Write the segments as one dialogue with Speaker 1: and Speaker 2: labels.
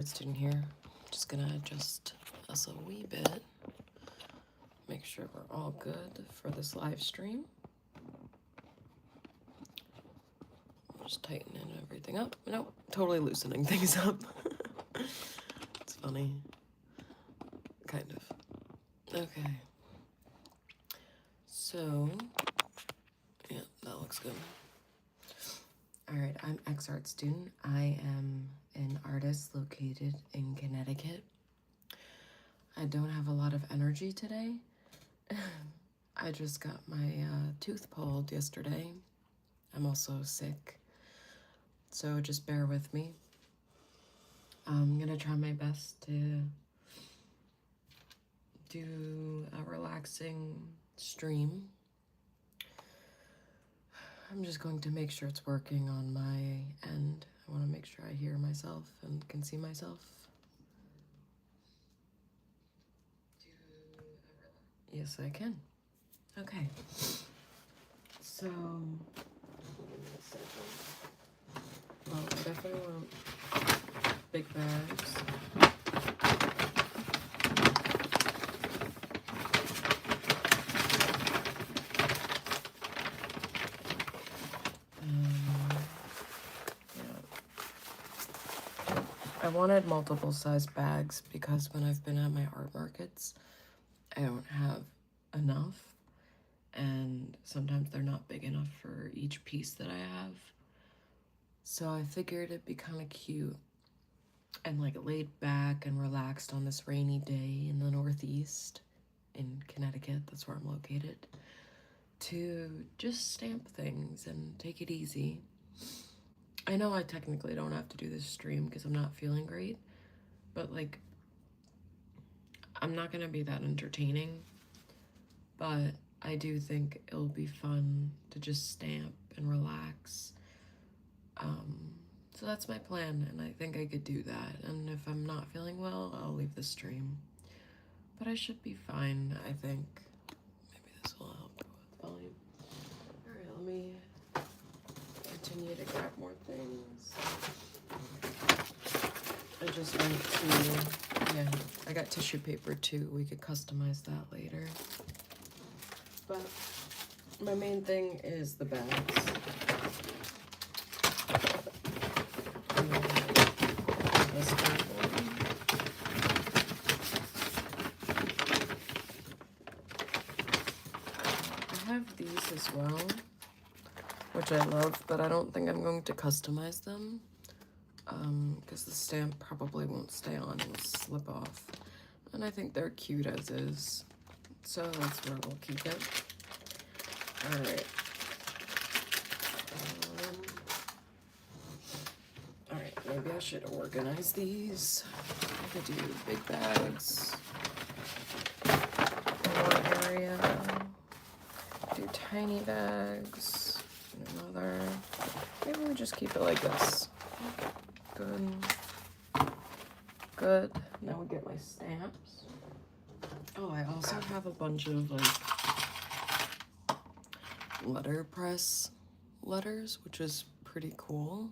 Speaker 1: Student here. Just gonna adjust us a wee bit. Make sure we're all good for this live stream. Just tightening everything up. Nope, totally loosening things up. It's funny. Kind of. Okay. So, yeah, that looks good. Alright, I'm X-Art student. I am an artist located in Connecticut. I don't have a lot of energy today. I just got my tooth pulled yesterday. I'm also sick, so just bear with me. I'm gonna try my best to do a relaxing stream. I'm just going to make sure it's working on my end. I want to make sure I hear myself and can see myself. Yes, I can. Okay. So, well, I definitely want big bags. I wanted multiple size bags because when I've been at my art markets, I don't have enough, and sometimes they're not big enough for each piece that I have. So I figured it'd be kind of cute and like laid back and relaxed on this rainy day in the Northeast in Connecticut, that's where I'm located, to just stamp things and take it easy. I know I technically don't have to do this stream because I'm not feeling great, but like, I'm not gonna be that entertaining, but I do think it'll be fun to just stamp and relax. So that's my plan, and I think I could do that. And if I'm not feeling well, I'll leave the stream. But I should be fine, I think. Maybe this will help with volume. Alright, let me continue to grab more things. I just went to, yeah, I got tissue paper too. We could customize that later. But my main thing is the bags. I have these as well, which I love, but I don't think I'm going to customize them because the stamp probably won't stay on, it will slip off. And I think they're cute as is, so that's where we'll keep it. Alright. Alright, maybe I should organize these. I could do big bags. One area. Do tiny bags. Another. Maybe we just keep it like this. Good. Good. Now we get my stamps. Oh, I also have a bunch of like letterpress letters, which is pretty cool.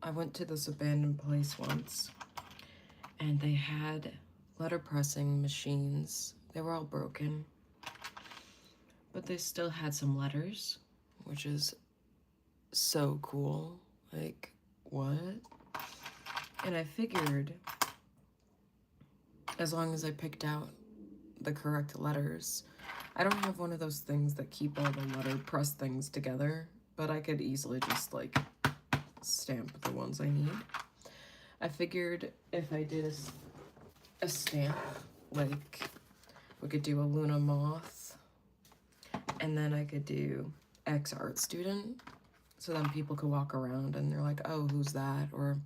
Speaker 1: I went to this abandoned place once and they had letterpressing machines. They were all broken, but they still had some letters, which is so cool. Like, what? And I figured as long as I picked out the correct letters, I don't have one of those things that keep all the letterpress things together, but I could easily just like stamp the ones I need. I figured if I did a stamp, like we could do a Luna Moth, and then I could do X-Art student, so then people could walk around and they're like, oh, who's that? Or,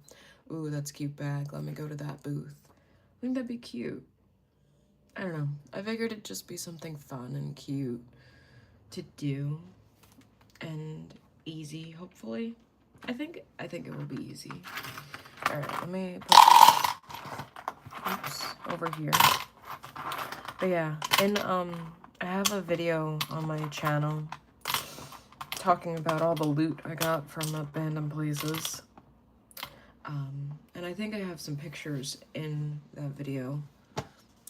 Speaker 1: ooh, that's a cute bag, let me go to that booth. I think that'd be cute. I don't know. I figured it'd just be something fun and cute to do and easy, hopefully. I think it will be easy. All right, let me put this, over here. But yeah, and I have a video on my channel talking about all the loot I got from abandoned places. And I think I have some pictures in that video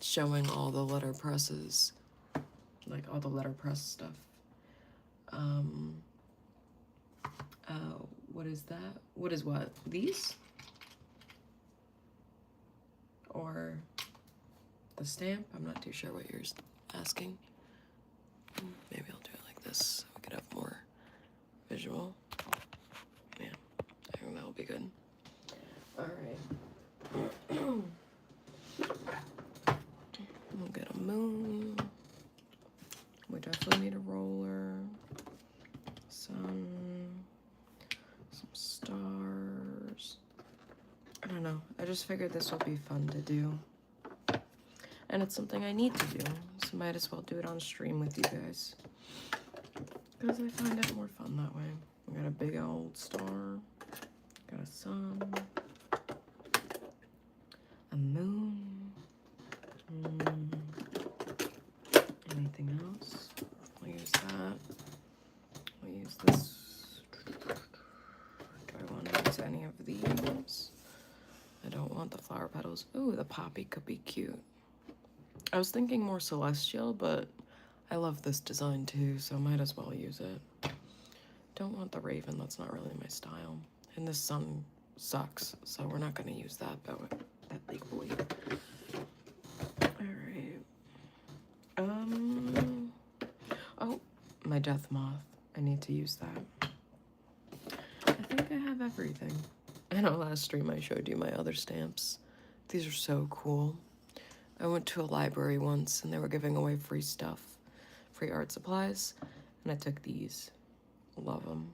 Speaker 1: showing all the letter presses, like all the letterpress stuff. What is that? What is what? These? Or the stamp? I'm not too sure what you're asking. Maybe I'll do it like this so we could have more visual. Yeah, I think that'll be good. All right. We'll get a moon. We definitely need a roller. Sun. Some stars. I don't know. I just figured this will be fun to do. And it's something I need to do. So might as well do it on stream with you guys. Because I find it more fun that way. We got a big old star. Got a sun. A moon. Anything else? We'll use that. We'll use this. Do I want to use any of these? I don't want the flower petals. Ooh, the poppy could be cute. I was thinking more celestial, but I love this design too, so might as well use it. Don't want the raven, that's not really my style. And this sun sucks, so we're not gonna use that big boy. Alright. Oh, my death moth. I need to use that. I think I have everything. I know last stream I showed you my other stamps. These are so cool. I went to a library once and they were giving away free stuff, free art supplies, and I took these. Love them.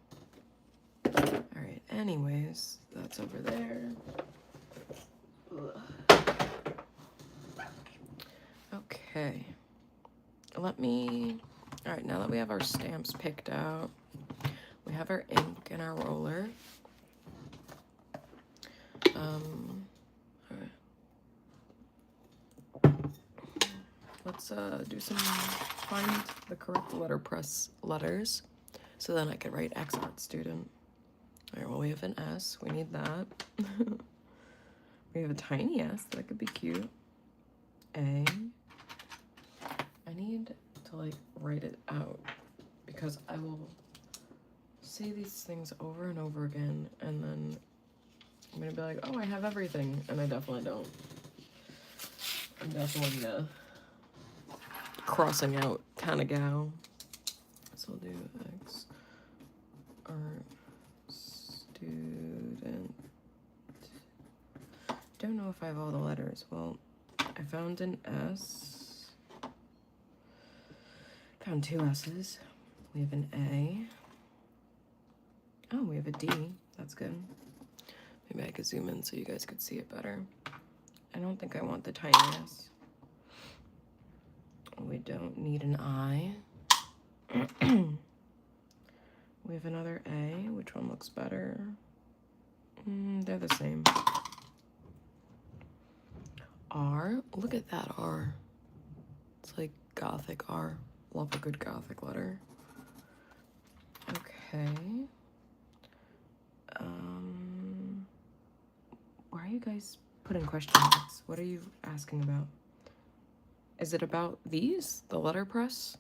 Speaker 1: All right, anyways, that's over there. Ugh. Okay, all right, now that we have our stamps picked out, we have our ink and our roller. All right. Let's do some, find the correct letterpress letters, so then I can write X art student. All right, well, we have an S, we need that. We have a tiny S, that could be cute. A. I need to like write it out because I will say these things over and over again and then I'm gonna be like, oh, I have everything, and I definitely don't. I'm definitely crossing out kind of gal. So I'll do X art student. Don't know if I have all the letters. Well, I found an S. Found two S's. We have an A. Oh, we have a D. That's good. Maybe I could zoom in so you guys could see it better. I don't think I want the tiny S. We don't need an I. We have another A. Which one looks better? They're the same. R. Look at that R. It's like gothic R. Love a good gothic letter. Okay. Why are you guys putting question marks? What are you asking about? Is it about these? The letterpress?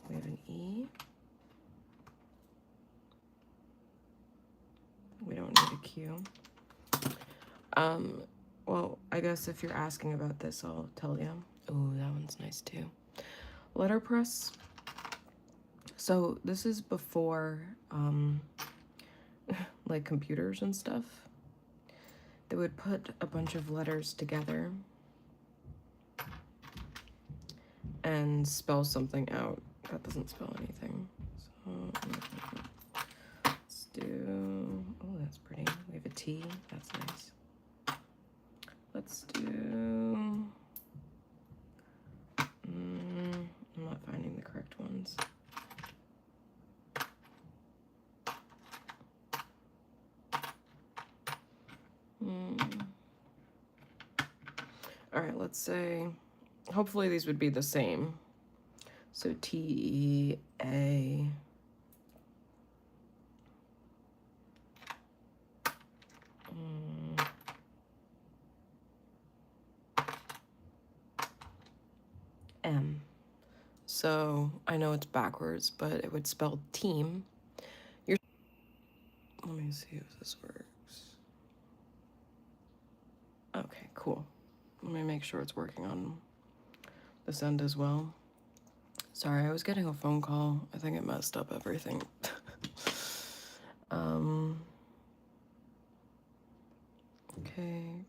Speaker 1: We have an E. We don't need a Q. Well, I guess if you're asking about this, I'll tell you. Oh, that one's nice too. Letterpress. So this is before, like computers and stuff. They would put a bunch of letters together and spell something out. That doesn't spell anything. So let's do, oh, that's pretty. We have a T, that's nice. Let's do, I'm not finding the correct ones. All right, let's say, hopefully these would be the same. So T-E-A. So I know it's backwards, but it would spell team. Let me see if this works. Okay, cool. Let me make sure it's working on this end as well. Sorry, I was getting a phone call. I think it messed up everything. Okay,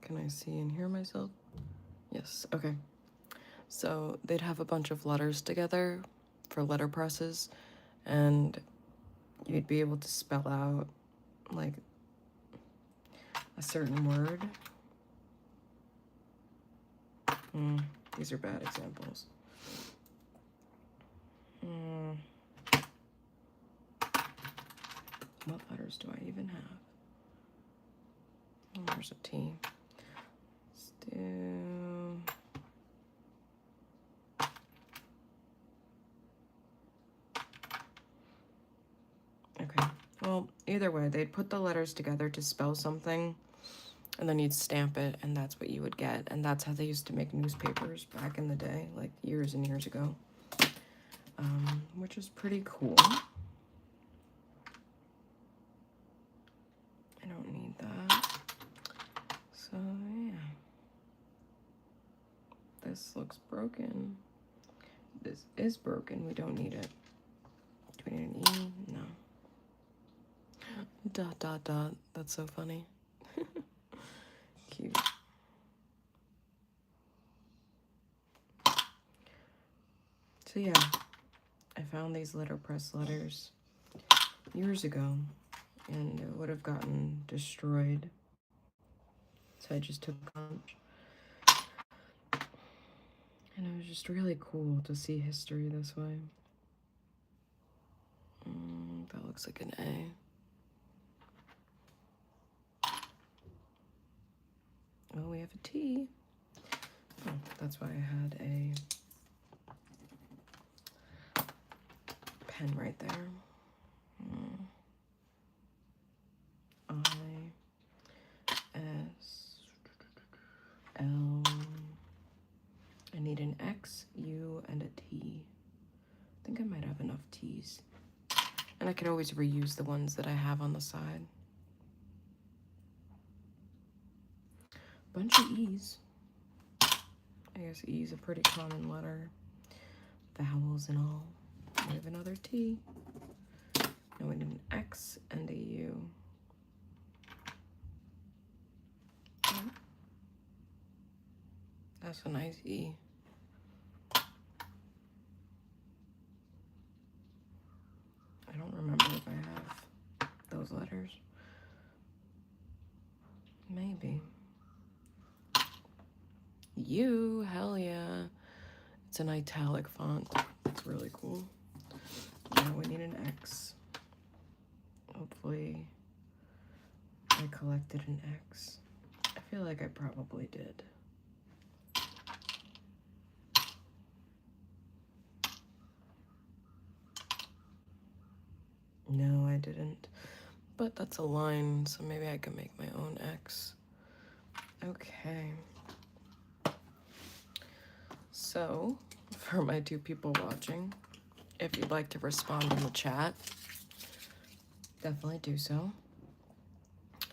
Speaker 1: can I see and hear myself? Yes, okay. So they'd have a bunch of letters together for letter presses, and you'd be able to spell out like a certain word. These are bad examples. What letters do I even have? Oh, there's a T. Let's do... Okay, well, either way, they'd put the letters together to spell something, and then you'd stamp it, and that's what you would get. And that's how they used to make newspapers back in the day, like years and years ago, which is pretty cool. I don't need that. So, yeah. This looks broken. This is broken. We don't need it. Do we need an E? No. Dot, dot, dot. That's so funny. Cute. So yeah, I found these letterpress letters years ago, and it would have gotten destroyed. So I just took a bunch. And it was just really cool to see history this way. That looks like an A. Oh, we have a T. Oh, that's why I had a pen right there. I, S, L. I need an X, U, and a T. I think I might have enough T's. And I can always reuse the ones that I have on the side. Bunch of E's. I guess E is a pretty common letter. Vowels and all. We have another T. Now we need an X and a U. That's a nice E. I don't remember if I have those letters. Maybe. U, hell yeah. It's an italic font. It's really cool. Now we need an X. Hopefully I collected an X. I feel like I probably did. No, I didn't. But that's a line, so maybe I can make my own X. Okay. So, for my 2 people watching, if you'd like to respond in the chat, definitely do so.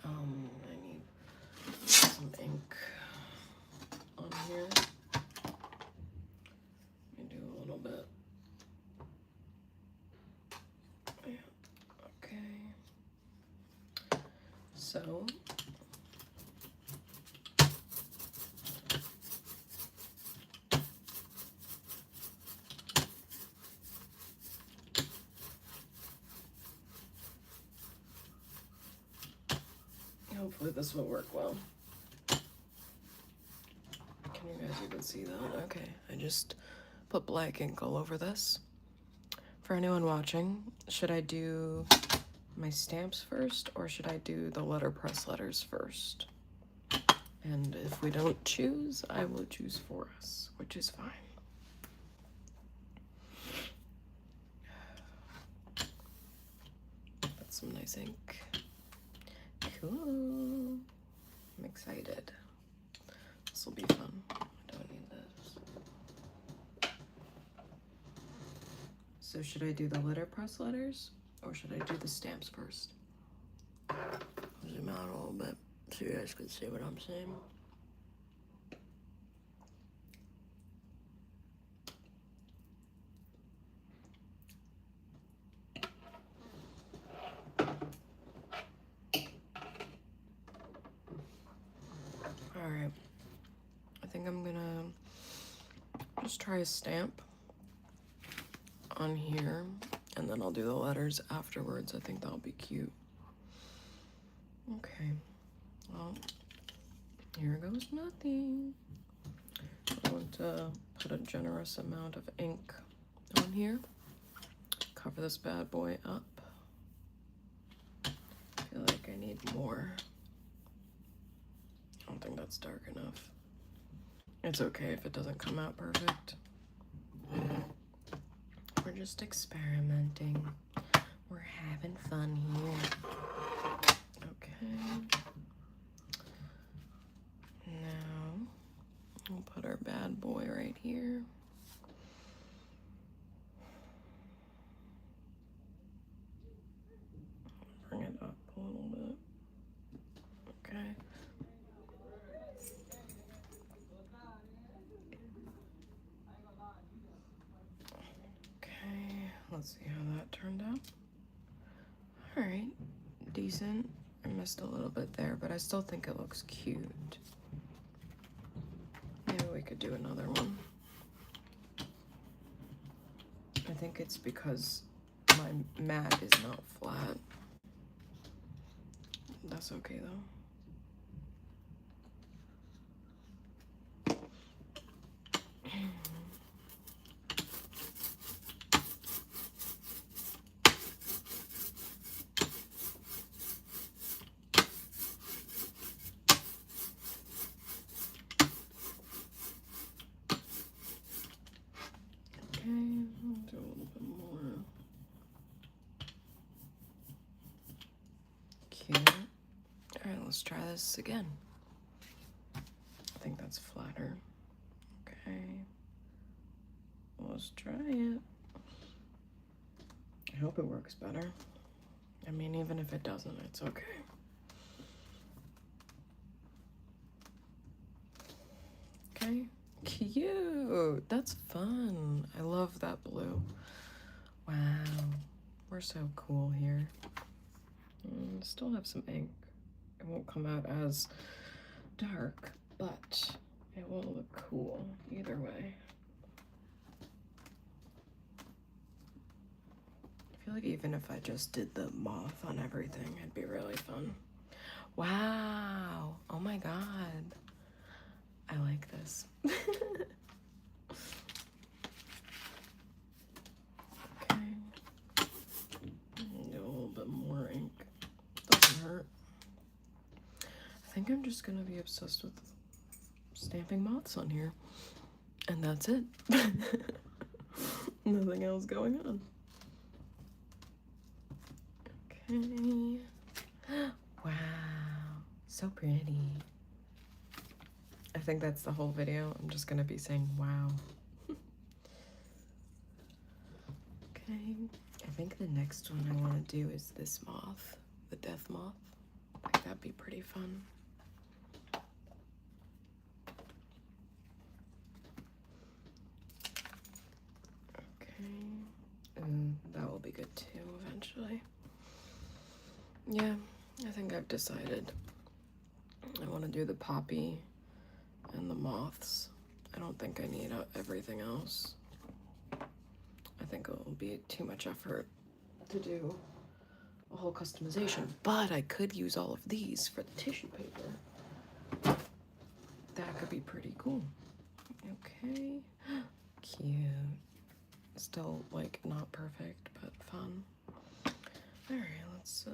Speaker 1: I need some ink on here. Let me do a little bit. Yeah, okay. So, hopefully this will work well. Can you guys even see that? Okay, I just put black ink all over this. For anyone watching, should I do my stamps first, or should I do the letterpress letters first? And if we don't choose, I will choose for us, which is fine. That's some nice ink. Cool. I'm excited. This will be fun. I don't need this. So should I do the letterpress letters or should I do the stamps first? Zoom out a little bit so you guys can see what I'm saying. Alright, I think I'm gonna just try a stamp on here, and then I'll do the letters afterwards. I think that'll be cute. Okay, well, here goes nothing. I want to put a generous amount of ink on here. Cover this bad boy up. I feel like I need more. I don't think that's dark enough. It's okay if it doesn't come out perfect. We're just experimenting. We're having fun here. Okay. Now, we'll put our bad boy right here. Bring it up a little bit. Okay. Let's see how that turned out. All right, decent. I missed a little bit there, but I still think it looks cute. Maybe we could do another one. I think it's because my mat is not flat. That's okay though. Do a little bit more. Cute. All right, let's try this again. I think that's flatter. Okay. Let's try it. I hope it works better. I mean, even if it doesn't, it's okay. Okay. Cute. That's fun. I love that blue. Wow. We're so cool here. Still have some ink. It won't come out as dark, but it will look cool either way. I feel like even if I just did the moth on everything, it'd be really fun. Wow. Oh my god. I like this. Okay. Do a little bit more ink. Doesn't hurt. I think I'm just gonna be obsessed with stamping moths on here. And that's it. Nothing else going on. Okay. Wow. So pretty. I think that's the whole video. I'm just gonna be saying wow. Okay, I think the next one I want to do is this moth, the death moth. I think that'd be pretty fun. Okay, that will be good too eventually. Yeah, I think I've decided. I want to do the poppy and the moths. I don't think I need everything else. I think it will be too much effort to do a whole customization, but I could use all of these for the tissue paper. That could be pretty cool. Okay, cute. Still like not perfect, but fun. All right, let's,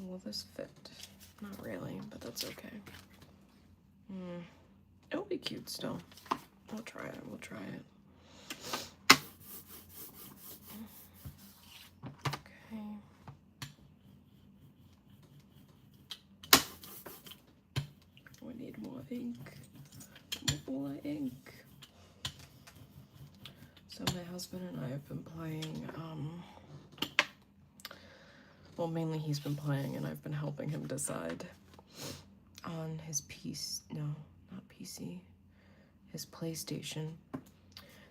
Speaker 1: will this fit? Not really, but that's okay. It'll be cute still. We'll try it, we'll try it. Okay. We need more ink. More ink. So my husband and I have been playing, well, mainly he's been playing and I've been helping him decide on his PC, his PlayStation.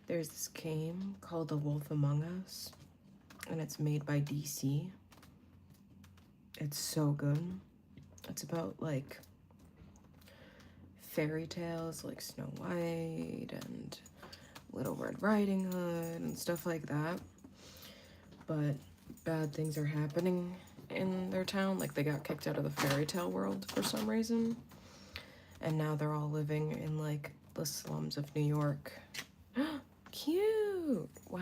Speaker 1: There's this game called The Wolf Among Us, and it's made by DC. It's so good. It's about, like, fairy tales like Snow White and Little Red Riding Hood and stuff like that. But bad things are happening in their town. Like, they got kicked out of the fairy tale world for some reason. And now they're all living in, like, the slums of New York. Cute! Wow.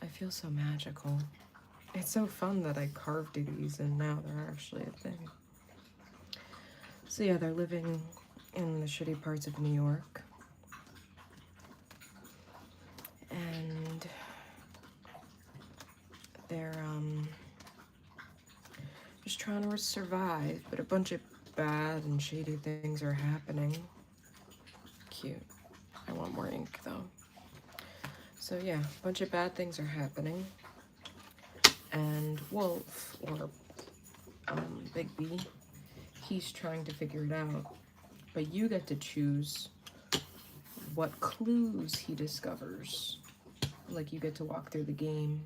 Speaker 1: I feel so magical. It's so fun that I carved these and now they're actually a thing. So yeah, they're living in the shitty parts of New York. And they're just trying to survive, but a bunch of bad and shady things are happening. Cute. I want more ink though. So yeah, a bunch of bad things are happening. And Wolf, or Big B, he's trying to figure it out. But you get to choose what clues he discovers. Like, you get to walk through the game.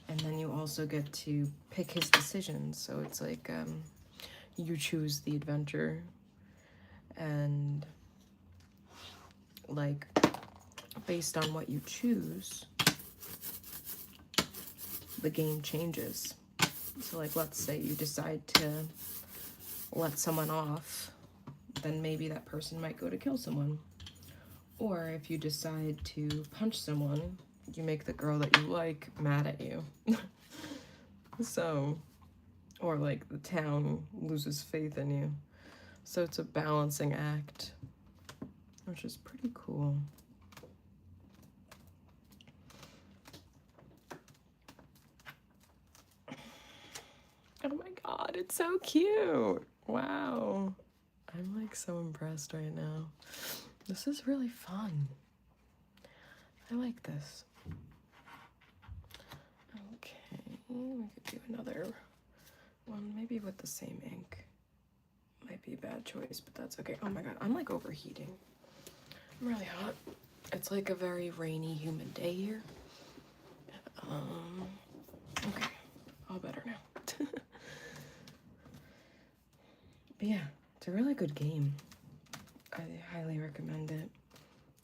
Speaker 1: And then you also get to pick his decisions. So it's like, you choose the adventure. And, like, based on what you choose, the game changes. So, like, let's say you decide to let someone off, then maybe that person might go to kill someone. Or if you decide to punch someone, you make the girl that you like mad at you. So, or like the town loses faith in you. So it's a balancing act, which is pretty cool. Oh my god, it's so cute. Wow. I'm like so impressed right now. This is really fun. I like this. Okay, we could do another one, maybe with the same ink. Might be a bad choice, but that's okay. Oh my god, I'm like overheating. I'm really hot. It's like a very rainy, humid day here. Okay, all better now. But yeah, it's a really good game. I highly recommend it.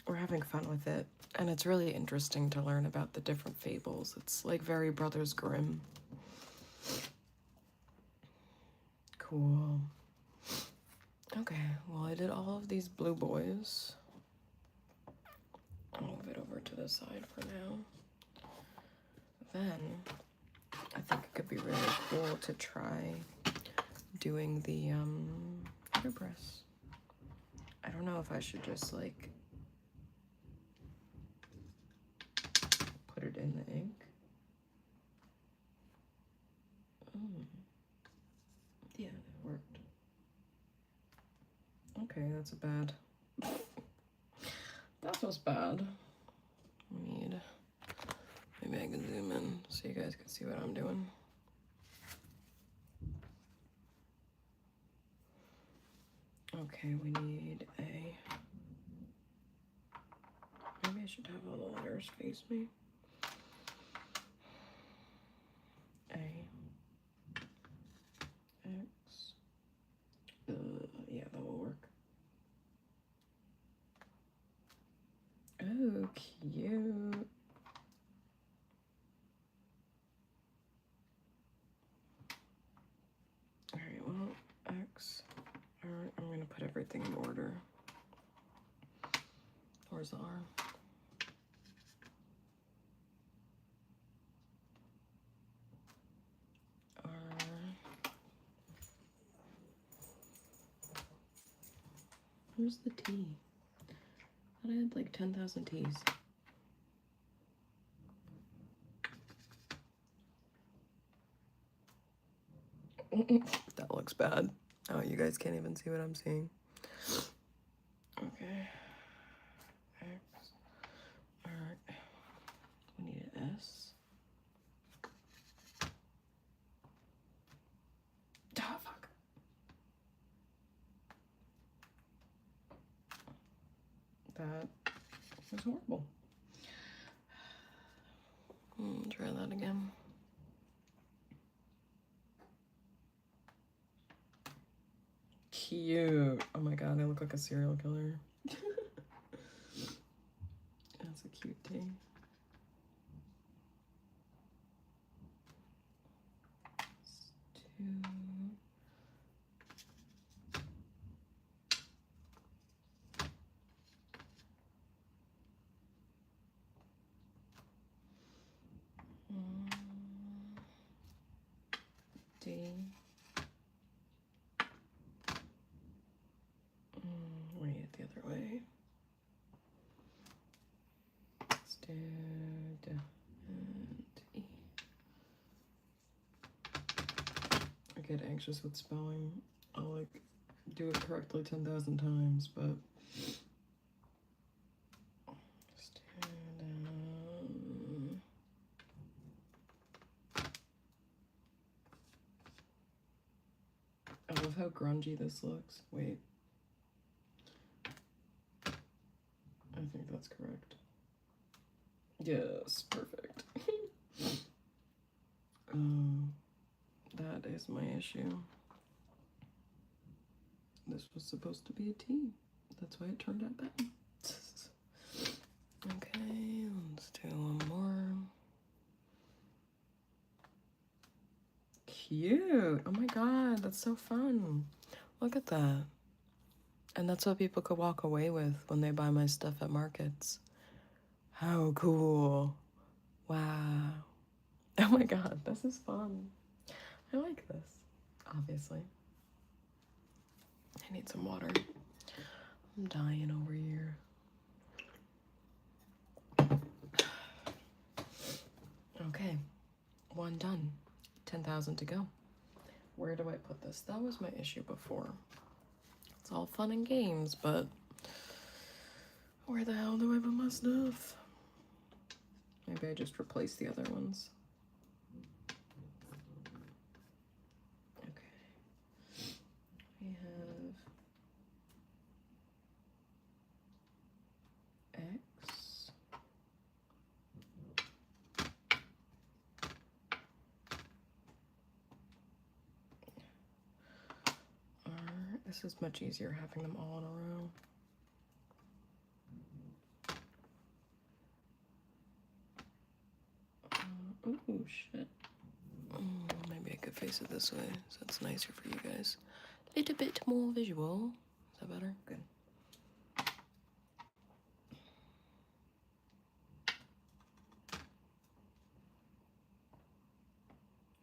Speaker 1: We're having fun with it. And it's really interesting to learn about the different fables. It's like very Brothers Grimm. Cool. Okay, well, I did all of these blue boys. I'll move it over to the side for now. Then, I think it could be really cool to try doing the letterpress. I don't know if I should just, like, put it in the ink. Yeah, it worked. Okay, that's a bad. That was bad. Maybe I can zoom in so you guys can see what I'm doing. Okay, we need a. Maybe I should have all the letters face me. A. X. Yeah, that will work. Oh, cute. Alright, well, X. Alright, I'm gonna put everything in order. Where's the R? R. Where's the T? I thought I had like 10,000 T's. That looks bad. Oh, you guys can't even see what I'm seeing. Okay. X. this. Ah, fuck. That was horrible. Try that again. Cute. Oh my god, I look like a serial killer. That's a cute tea. D. Read it the other way. Stud and E. I get anxious with spelling. I'll like do it correctly 10,000 times, but I love how grungy this looks. Wait. I think that's correct. Yes, perfect. That is my issue. This was supposed to be a T. That's why it turned out bad. Okay, let's do one more. Cute. Oh my god, that's so fun. Look at that. And that's what people could walk away with when they buy my stuff at markets. How cool. Wow. Oh my god, this is fun. I like this, obviously. I need some water. I'm dying over here. Okay, one done. 10,000 to go. Where do I put this? That was my issue before. It's all fun and games, but where the hell do I put my stuff? Maybe I just replace the other ones. Okay. We have X. R. This is much easier having them all in a row. Oh shit. Maybe I could face it this way so it's nicer for you guys. A little bit more visual. Is that better? Good.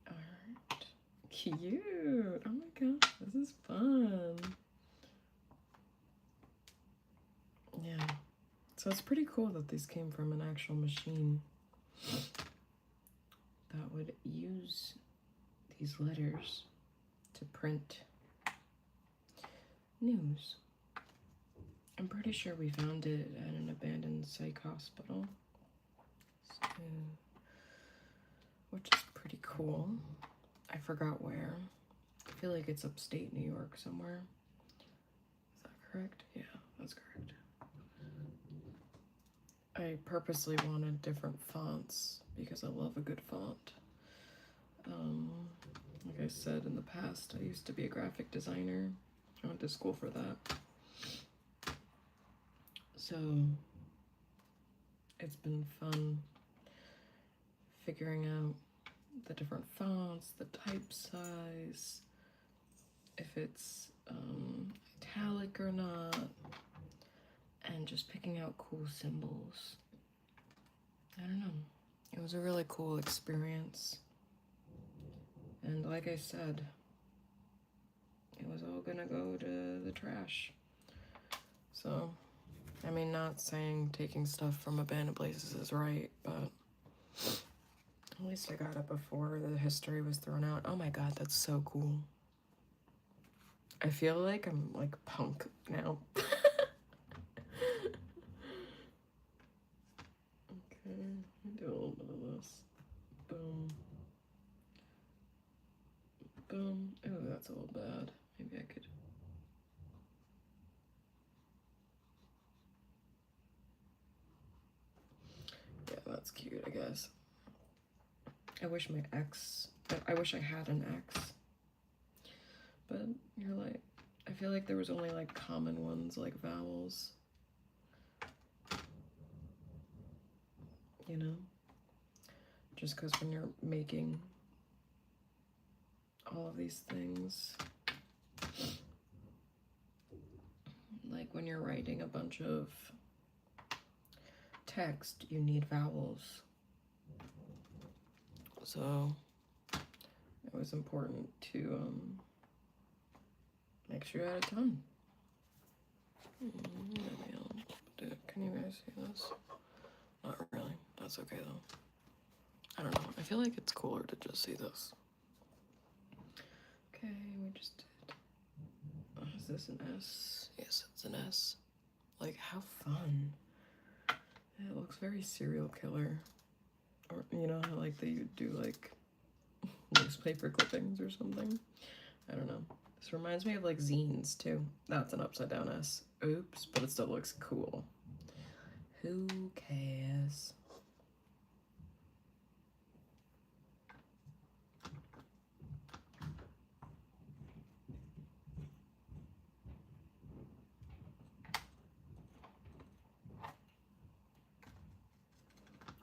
Speaker 1: Alright. Cute. Oh my god, this is fun. Yeah. So it's pretty cool that these came from an actual machine that would use these letters to print news. I'm pretty sure we found it at an abandoned psych hospital, so, which is pretty cool. I forgot where. I feel like it's upstate New York somewhere. Is that correct? Yeah, that's correct. I purposely wanted different fonts because I love a good font. Like I said in the past, I used to be a graphic designer. I went to school for that. So it's been fun figuring out the different fonts, the type size, if it's italic or not, and just picking out cool symbols. I don't know. It was a really cool experience. And like I said, it was all gonna go to the trash. So, I mean, not saying taking stuff from abandoned places is right, but at least I got it before the history was thrown out. Oh my god, that's so cool. I feel like I'm like punk now. Okay, do a little bit of this. cute, I guess. I wish I had an X. But you're like, I feel like there was only like common ones like vowels. You know? Just because when you're making all of these things, like when you're writing a bunch of text, you need vowels. So it was important to make sure you had a ton. Can you guys see this? Not really. That's okay though. I don't know. I feel like it's cooler to just see this. Okay, we just did. Is this an S? Yes, it's an S. Like, how fun. It looks very serial killer. Or, you know how like they do like newspaper clippings or something? I don't know. This reminds me of like zines too. That's an upside down S. Oops, but it still looks cool. Who cares?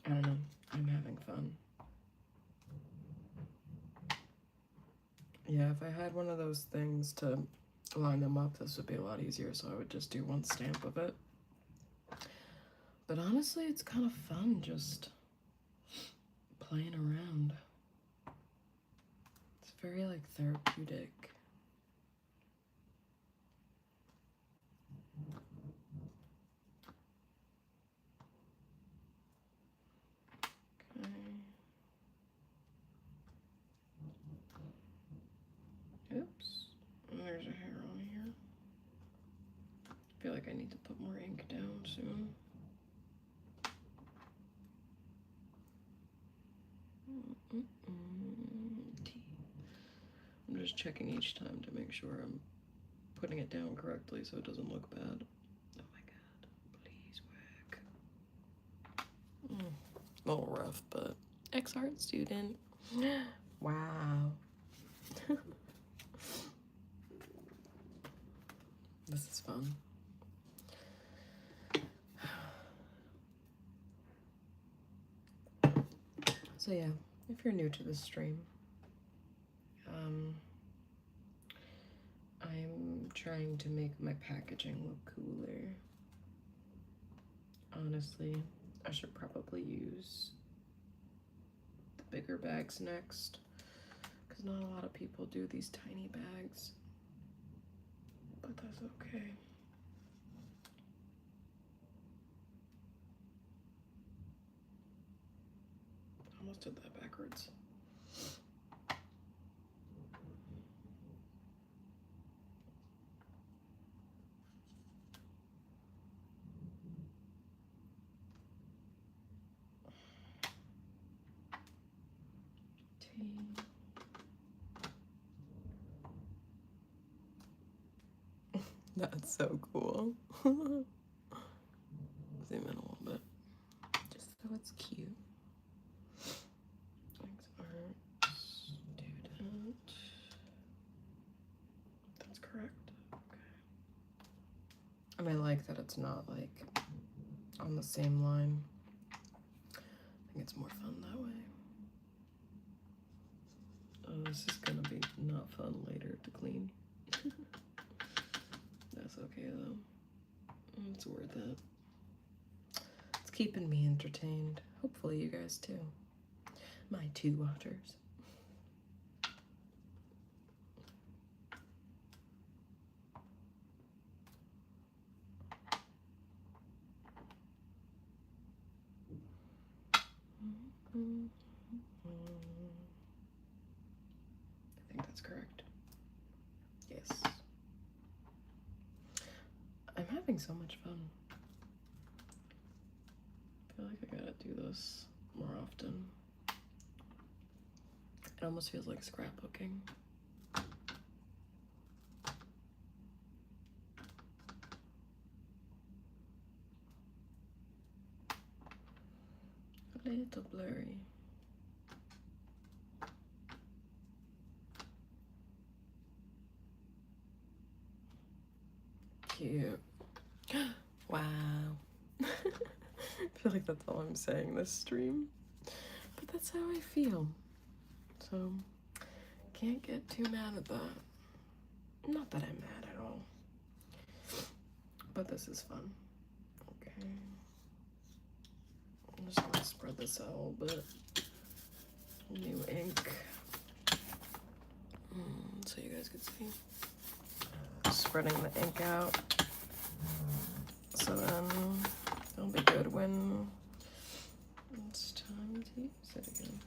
Speaker 1: I don't know. I'm having fun. Yeah, if I had one of those things to line them up, this would be a lot easier, so I would just do one stamp of it. But honestly, it's kind of fun just playing around. It's very like therapeutic. Okay. Oops. There's a hair on here. I feel like I need to put more ink down soon. I'm just checking each time to make sure I'm putting it down correctly so it doesn't look bad. Oh my god, please work. A little rough, but ex-art student. Wow. This is fun. So yeah, if you're new to this stream, I'm trying to make my packaging look cooler. Honestly, I should probably use the bigger bags next, because not a lot of people do these tiny bags, but that's okay. Almost did that backwards. That's so cool. Zoom in a little bit, just so it's cute. Ex-art student. That's correct. Okay. And I like that it's not like on the same line. I think it's more fun that way. Oh, this is gonna be not fun later to clean. That's okay though. It's worth it. It's keeping me entertained. Hopefully you guys too. My two watchers. I think that's correct. Yes. I'm having so much fun. I feel like I gotta do this more often. It almost feels like scrapbooking. little blurry. Cute. Wow. I feel like that's all I'm saying this stream. But that's how I feel. So, can't get too mad at that. Not that I'm mad at all. But this is fun. Okay. I'm just gonna spread this out a little bit. New ink. So you guys can see. Spreading the ink out. So then it'll be good when it's time to use it again.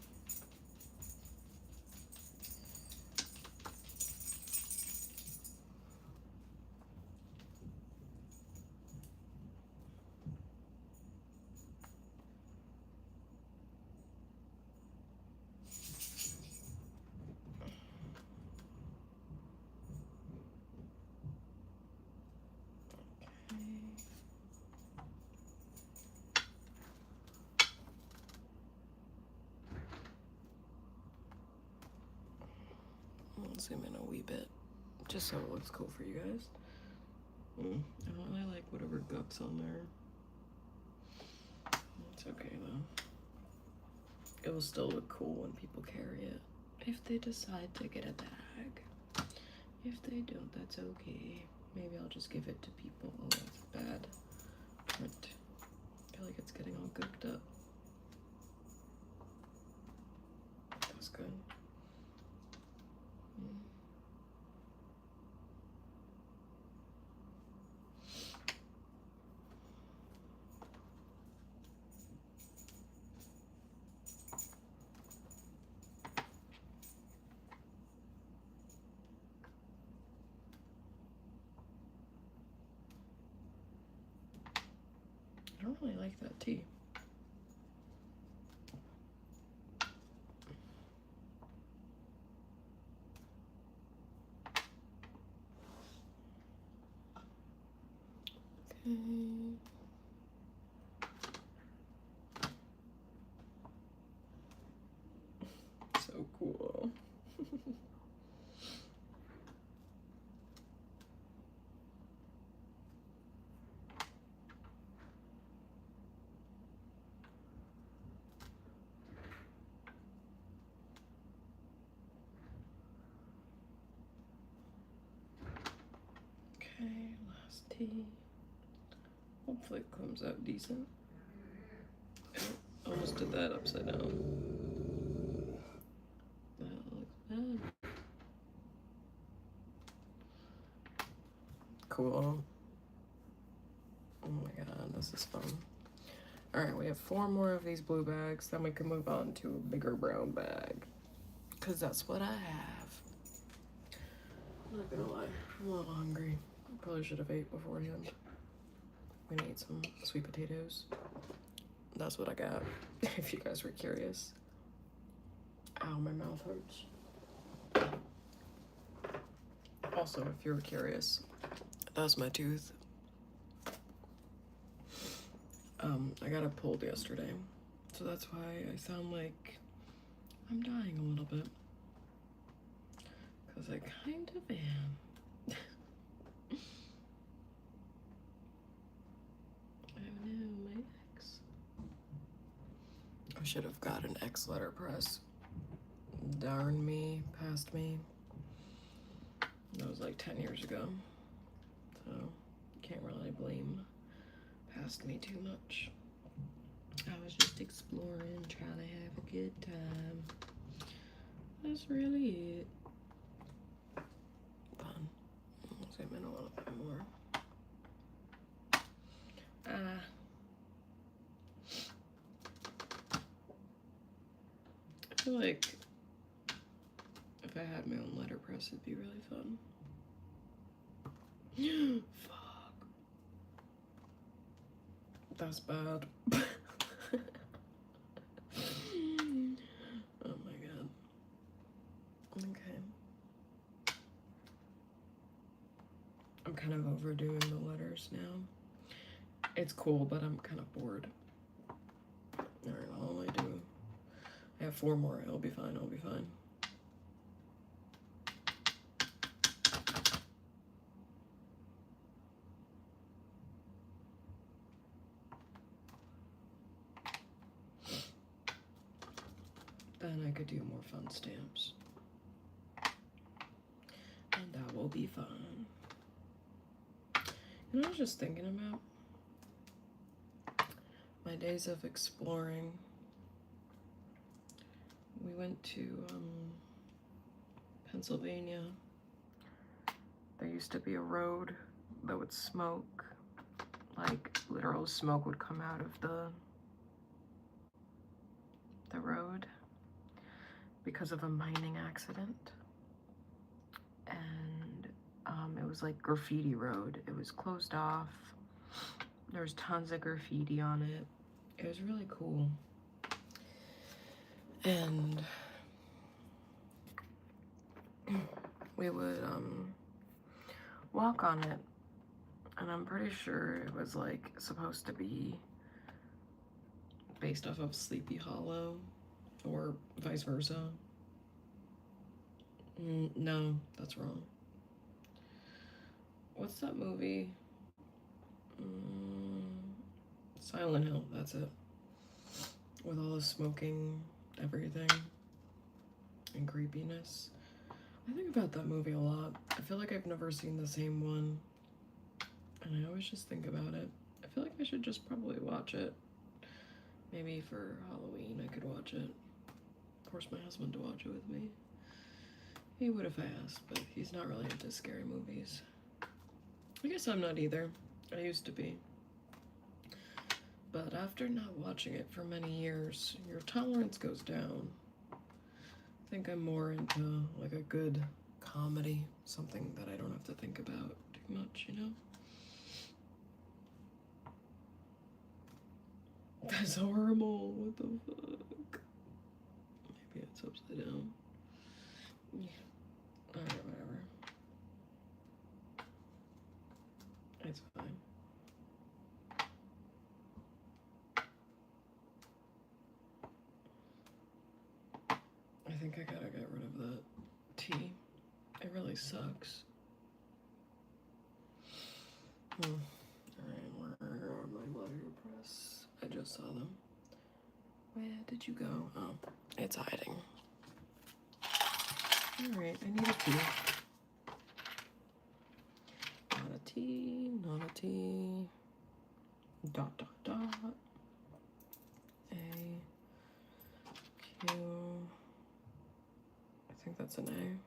Speaker 1: Zoom in a wee bit, just so it looks cool for you guys. I don't really like whatever guck's on there. It's okay though. It will still look cool when people carry it. If they decide to get a bag. If they don't, that's okay. Maybe I'll just give it to people. Oh, that's bad print. I feel like it's getting all gooked up. That's good. I don't really like that tea. Okay. So cool. Okay, last tea. Hopefully it comes out decent. Oh, almost did that upside down. That looks bad. Cool. Oh my god, this is fun. Alright, we have 4 more of these blue bags, then we can move on to a bigger brown bag. Because that's what I have. I'm not gonna lie, I'm a little hungry. I probably should have ate beforehand. I'm gonna eat some sweet potatoes. That's what I got, if you guys were curious. Ow, my mouth hurts. Also, if you were curious, that's my tooth. I got it pulled yesterday, so that's why I sound like I'm dying a little bit. Because I kind of am. I know, my ex. I should have got an X letter press. Darn me, past me. That was like 10 years ago. So, can't really blame past me too much. I was just exploring, trying to have a good time. That's really it. Fun. I'll zoom in a little bit more. I feel like if I had my own letterpress, it'd be really fun. Fuck. That's bad. Oh my god. Okay. I'm kind of overdoing the letters now. It's cool, but I'm kind of bored. Alright, I'll only do... I have 4 more. It'll be fine, I'll be fine. Then I could do more fun stamps. And that will be fun. And I was just thinking about my days of exploring. We went to Pennsylvania. There used to be a road that would smoke, like literal smoke would come out of the road because of a mining accident. And it was like graffiti road. It was closed off. There was tons of graffiti on it. It was really cool. And we would walk on it, and I'm pretty sure it was like supposed to be based off of Sleepy Hollow or vice versa. No, that's wrong. What's that movie? Silent Hill, that's it. With all the smoking, everything, and creepiness. I think about that movie a lot. I feel like I've never seen the same one, and I always just think about it. I feel like I should just probably watch it. Maybe for Halloween I could watch it. Force my husband to watch it with me. He would if I asked, but he's not really into scary movies. I guess I'm not either. I used to be. But after not watching it for many years, your tolerance goes down. I think I'm more into like a good comedy, something that I don't have to think about too much, you know? That's horrible. What the fuck? Maybe it's upside down. Yeah. Alright, whatever. It's fine. I think I gotta get rid of that tea. It really sucks. Alright, where are my letterpress? I just saw them. Where did you go? Oh, it's hiding. Alright, I need a tea. Not a tea, not a tea. Dot, dot, dot. A, Q. I think that's an A.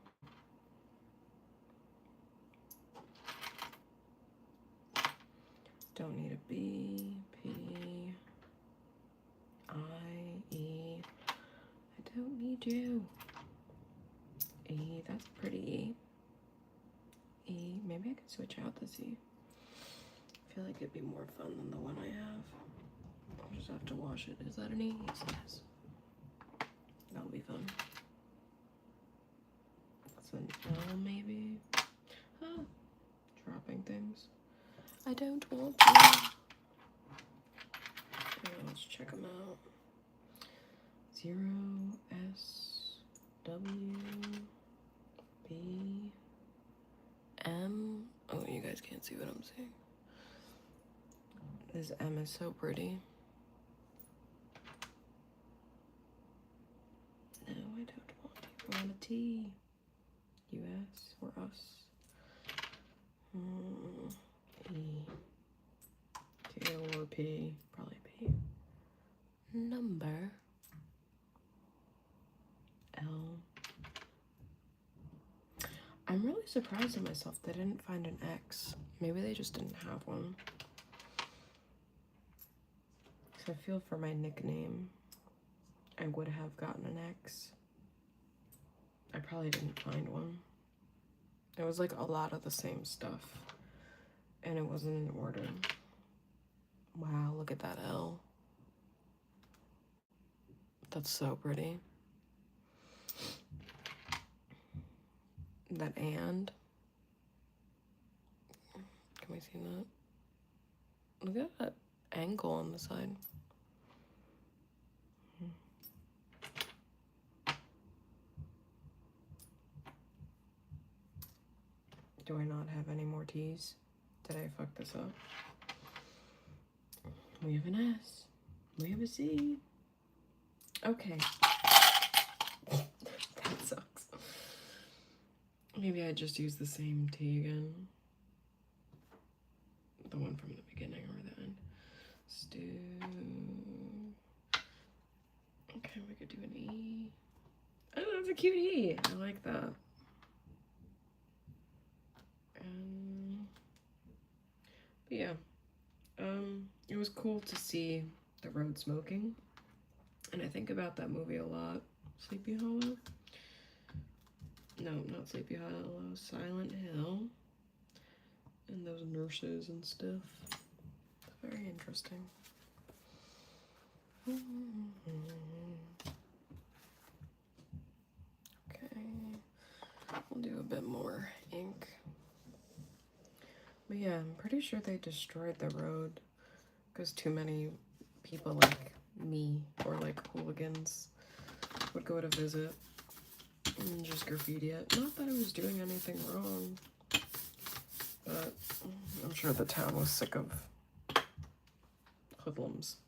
Speaker 1: Don't need a B, P, I, E. I don't need you. E, that's pretty E. E, maybe I could switch out the Z. I feel like it'd be more fun than the one I have. I'll just have to wash it. Is that an E? Yes, it is. That'll be fun. That's an L, maybe? Huh. Dropping things. I don't want to. Okay, let's check them out. 0, S, W, B, M. Oh, you guys can't see what I'm saying. This M is so pretty. No, I don't want to. I want a T. US or us. E. T or P. Probably P. Number. L. I'm really surprised at myself. They didn't find an X. Maybe they just didn't have one. So I feel for my nickname, I would have gotten an X. I probably didn't find one. It was like a lot of the same stuff, and it wasn't in order. Wow, look at that L. That's so pretty. That and. Can we see that? Look at that angle on the side. Do I not have any more T's? Did I fuck this up? We have an S. We have a C. Okay. That sucks. Maybe I just use the same T again. The one from the beginning or the end. Stew. Okay, we could do an E. Oh, that's a cute E. I like that. But yeah. It was cool to see the road smoking. And I think about that movie a lot. Sleepy Hollow? No, not Sleepy Hollow. Silent Hill. And those nurses and stuff. It's very interesting. Okay. We'll do a bit more ink. But yeah, I'm pretty sure they destroyed the road because too many people like me or like hooligans would go to visit and just graffiti it. Not that I was doing anything wrong, but I'm sure the town was sick of hoodlums.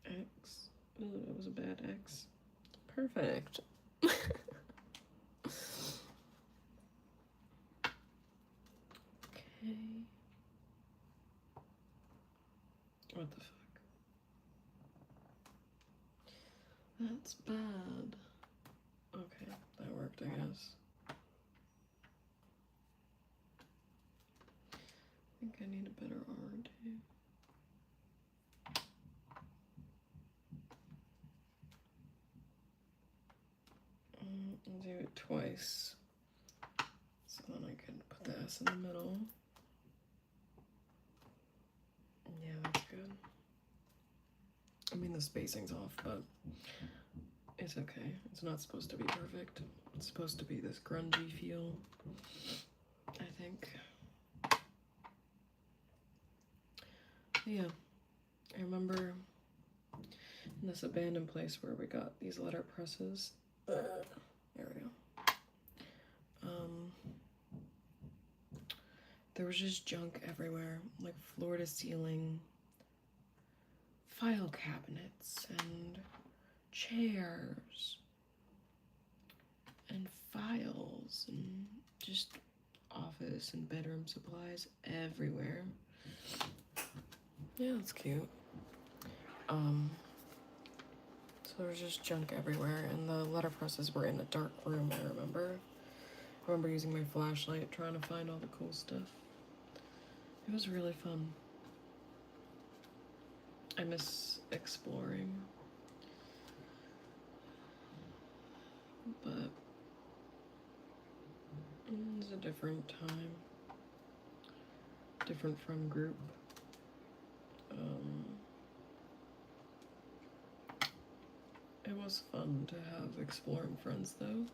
Speaker 1: X. Oh, that was a bad X. Perfect. Okay. What the fuck? That's bad. Okay, that worked, I guess. I think I need a better R too. I'll do it twice. So then I can put the S in the middle. Yeah, that's good. I mean, the spacing's off, but it's okay. It's not supposed to be perfect. It's supposed to be this grungy feel, I think. Yeah, I remember in this abandoned place where we got these letter presses. There we go. There was just junk everywhere, like floor to ceiling file cabinets and chairs and files and just office and bedroom supplies everywhere. Yeah, that's cute. So there was just junk everywhere, and the letter presses were in a dark room, I remember. I remember using my flashlight trying to find all the cool stuff. It was really fun. I miss exploring. But it was a different time. Different from group. It was fun to have exploring friends though.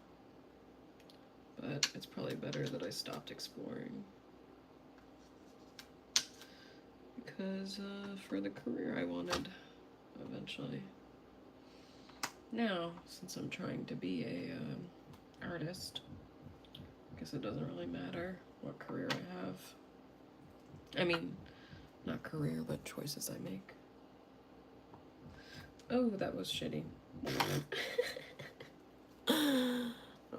Speaker 1: But it's probably better that I stopped exploring. Because for the career I wanted eventually. Now, since I'm trying to be a artist, I guess it doesn't really matter what career I have. I mean, not career, but choices I make. Oh, that was shitty.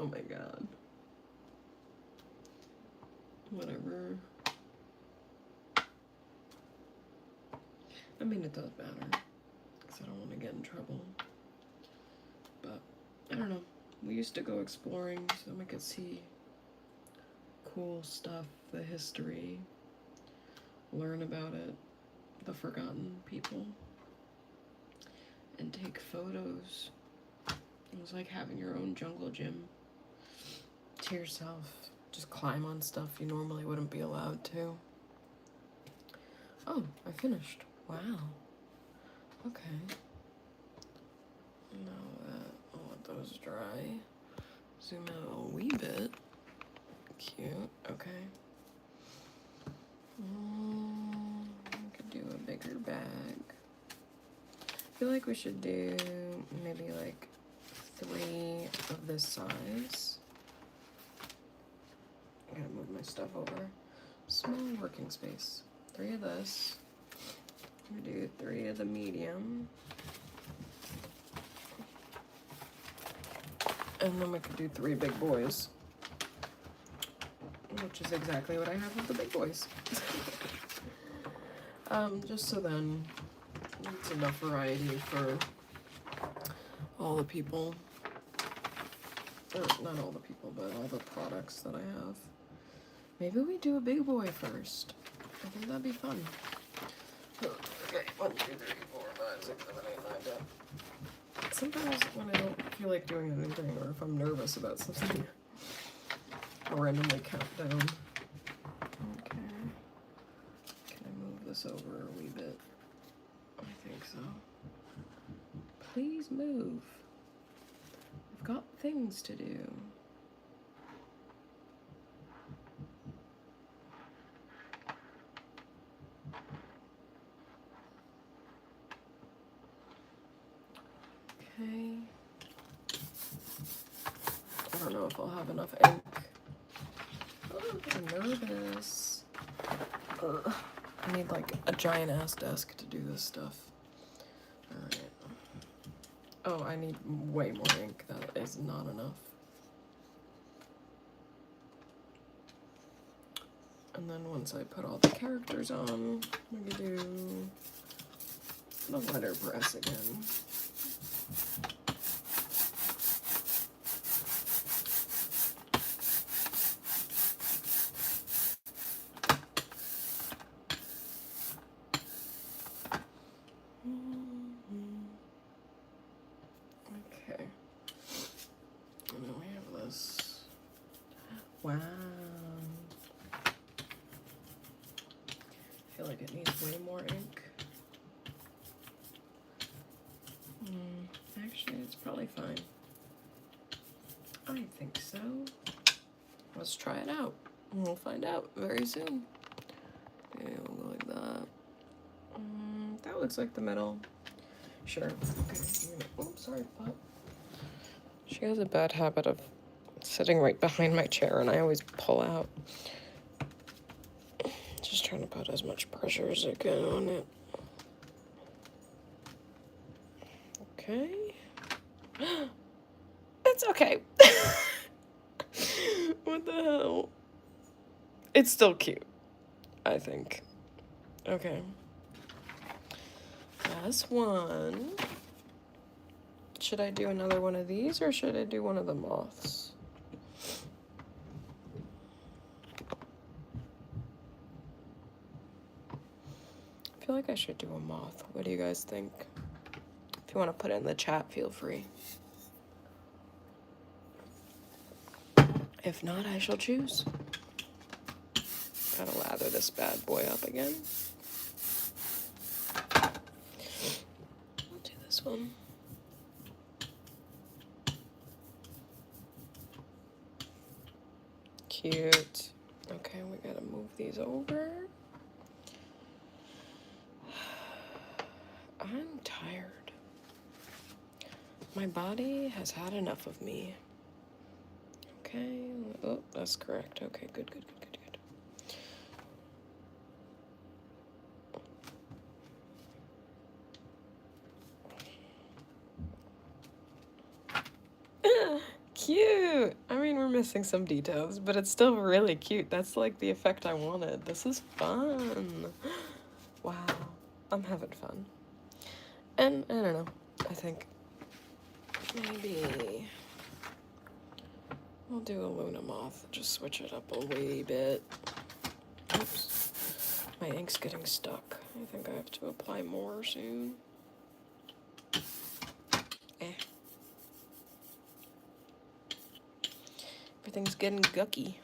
Speaker 1: Oh my god. Whatever. I mean, it does matter, because I don't want to get in trouble. But, I don't know. We used to go exploring so we could see cool stuff, the history, learn about it, the forgotten people, and take photos. It was like having your own jungle gym to yourself. Just climb on stuff you normally wouldn't be allowed to. Oh, I finished. Wow. Okay. Now that I'll let those dry. Zoom out a wee bit. Cute. Okay. I could do a bigger bag. I feel like we should do maybe like 3 of this size. I gotta move my stuff over. Small working space. 3 of this. I'm gonna do 3 of the medium. And then we could do 3 big boys. Which is exactly what I have with the big boys. Just so then it's enough variety for all the people. Or not all the people, but all the products that I have. Maybe we do a big boy first. I think that'd be fun. Okay, 1, 2, 3, 4, 5, 6, 7, 8, 9, 10. Sometimes when I don't feel like doing anything, or if I'm nervous about something, I'll randomly count down. Okay. Can I move this over a wee bit? I think so. Please move. I've got things to do. Okay. I don't know if I'll have enough ink. Oh, I'm nervous. Ugh. I need like a giant ass desk to do this stuff. Alright. Oh, I need way more ink. That is not enough. And then once I put all the characters on, we can do the letterpress again. Okay. And then we have this. Wow. I feel like it needs way more ink. Actually, it's probably fine. I think so. Let's try it out. We'll find out very soon. Okay, we'll go like that. That looks like the middle. Sure. Okay. Oh, sorry, Pop. She has a bad habit of sitting right behind my chair, and I always pull out. Just trying to put as much pressure as I can on it. Okay. It's okay. What the hell? It's still cute, I think. Okay. Last one. Should I do another one of these, or should I do one of the moths? I feel like I should do a moth. What do you guys think? If you want to put it in the chat, feel free. If not, I shall choose. Gotta lather this bad boy up again. I'll do this one. Cute. Okay, we gotta move these over. I'm tired. My body has had enough of me. Okay. Oh, that's correct. Okay, good, good, good, good, good. Cute. I mean, we're missing some details, but it's still really cute. That's like the effect I wanted. This is fun. Wow. I'm having fun. And I don't know. I think maybe I'll do a Luna Moth. Just switch it up a wee bit. Oops. My ink's getting stuck. I think I have to apply more soon. Everything's getting gucky.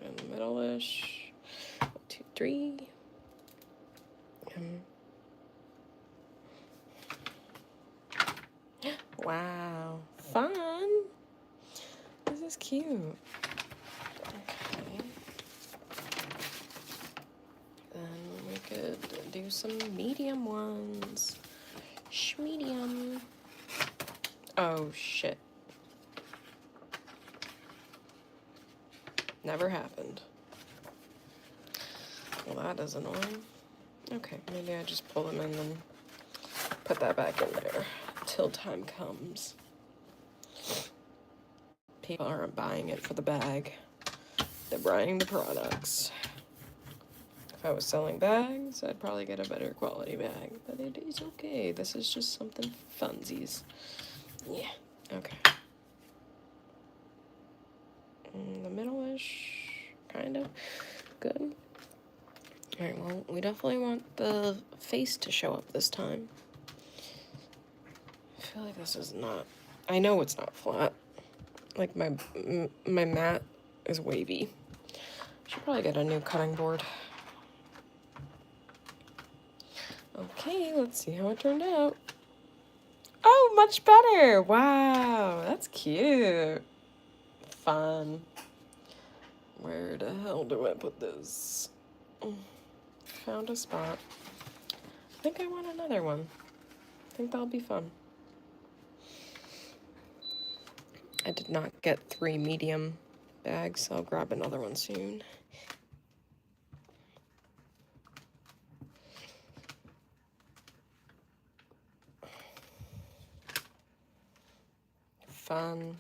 Speaker 1: In the middle-ish. 1, 2, 3. Wow. Fun. This is cute. Okay. Then we could do some medium ones. Medium. Oh, shit. Never happened. Well, that is annoying. Okay, maybe I just pull them in and put that back in there till time comes. People aren't buying it for the bag. They're buying the products. If I was selling bags, I'd probably get a better quality bag, but it is okay. This is just something for funsies. Yeah, okay. In the middle-ish, kind of. Good. Alright, well, we definitely want the face to show up this time. I feel like this is not... I know it's not flat. Like, my mat is wavy. Should probably get a new cutting board. Okay, let's see how it turned out. Oh, much better! Wow, that's cute. Fun. Where the hell do I put this? Found a spot. I think I want another one. I think that'll be fun. I did not get 3 medium bags, so I'll grab another one soon. Fun.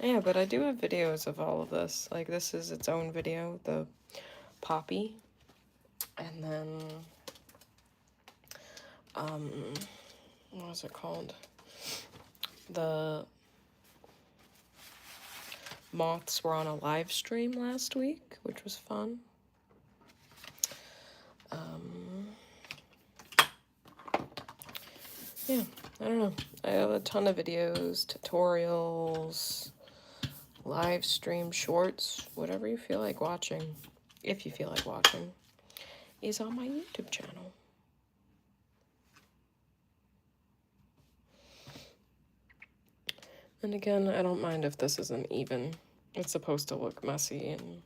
Speaker 1: Yeah, but I do have videos of all of this. Like, this is its own video, the poppy. And then, what was it called? The moths were on a live stream last week, which was fun. Yeah, I don't know. I have a ton of videos, tutorials, live stream shorts, whatever you feel like watching, if you feel like watching, is on my YouTube channel. And again, I don't mind if this isn't even. It's supposed to look messy and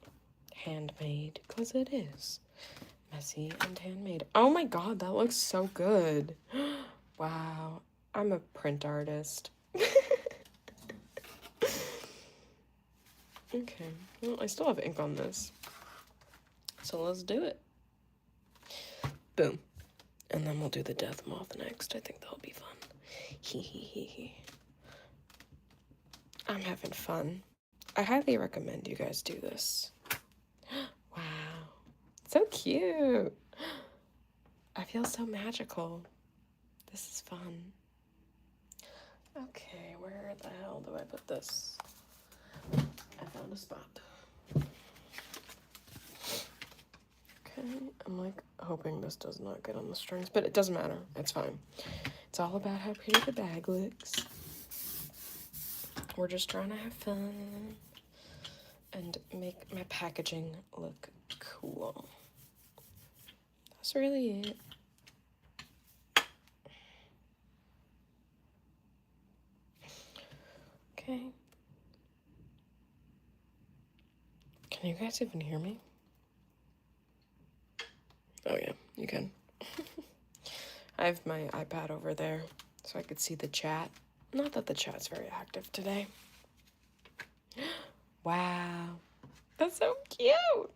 Speaker 1: handmade, because it is messy and handmade. Oh my god, that looks so good. Wow, I'm a print artist. Okay, well, I still have ink on this. So let's do it. Boom. And then we'll do the death moth next. I think that'll be fun. Hee hee hee hee. I'm having fun. I highly recommend you guys do this. Wow. So cute. I feel so magical. This is fun. Okay, where the hell do I put this? I found a spot. Okay, I'm like hoping this does not get on the strings, but it doesn't matter. It's fine. It's all about how pretty the bag looks. We're just trying to have fun and make my packaging look cool. That's really it. Okay. Can you guys even hear me? Oh yeah, you can. I have my iPad over there so I could see the chat. Not that the chat's very active today. Wow. That's so cute.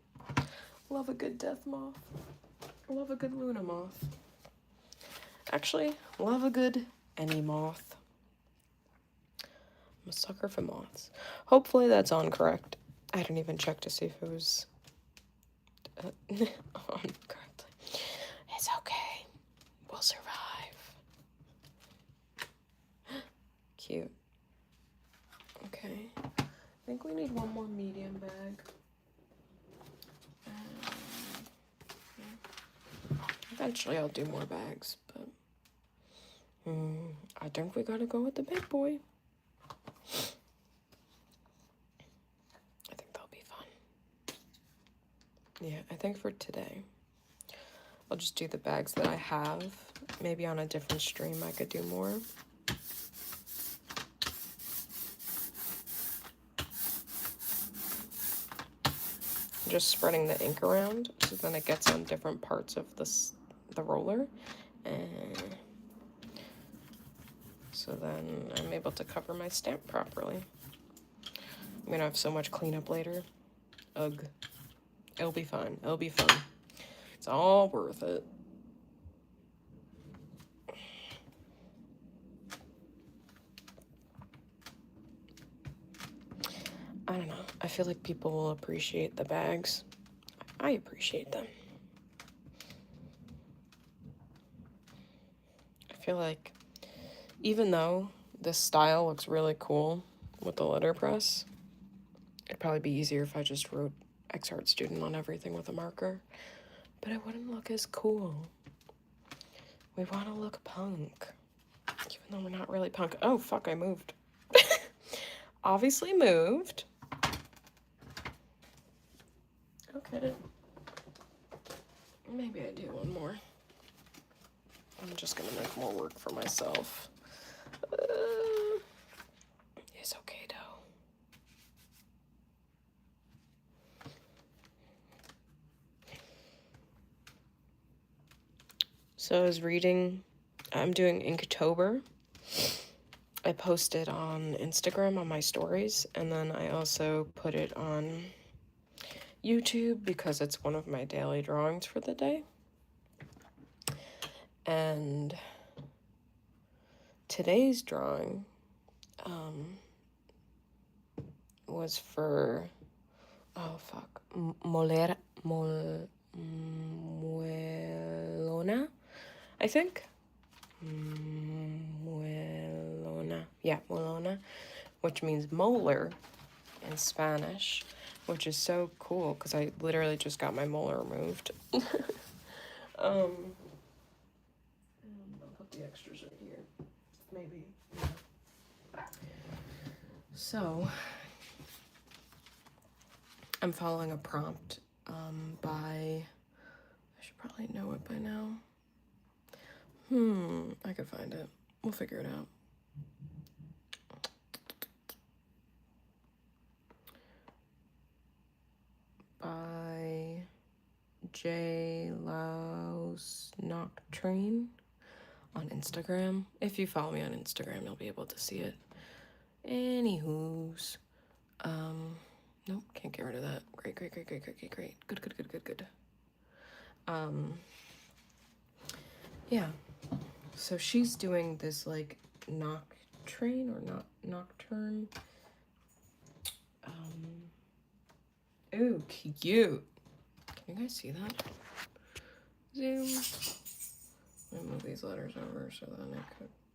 Speaker 1: Love a good death moth. Love a good Luna moth. Actually, love a good any moth. I'm a sucker for moths. Hopefully that's on correct. I didn't even check to see if it was on correctly. It's okay. We'll survive. Cute. Okay. I think we need one more medium bag. Eventually I'll do more bags, but I think we gotta go with the big boy. I think that'll be fun. Yeah, I think for today, I'll just do the bags that I have. Maybe on a different stream I could do more. Just spreading the ink around so then it gets on different parts of the roller, and so so then I'm able to cover my stamp properly. I'm gonna have so much cleanup later. Ugh. It'll be fine. It'll be fun. It's all worth it. I don't know. I feel like people will appreciate the bags. I appreciate them. I feel like even though this style looks really cool with the letterpress, it'd probably be easier if I just wrote X-Art Student on everything with a marker. But it wouldn't look as cool. We want to look punk. Even though we're not really punk. Oh, fuck, I moved. Obviously moved. Okay. Maybe I do one more. I'm just gonna make more work for myself. It's okay, though. So I was reading, I'm doing Inktober. I posted on Instagram on my stories, and then I also put it on YouTube because it's one of my daily drawings for the day. And today's drawing was for, oh fuck, Muelona, I think. Muelona, yeah, Muelona, which means molar in Spanish, which is so cool because I literally just got my molar removed. I'll put the extras right here, maybe. So, I'm following a prompt by, I should probably know it by now. I could find it. We'll figure it out. By J. Laus Nocturne on Instagram. If you follow me on Instagram, you'll be able to see it. Anywho's. Nope, can't get rid of that. Great. Good. Yeah. So she's doing this like nocturne or nocturne. Ooh, cute. Can you guys see that? Zoom. Let me move these letters over so then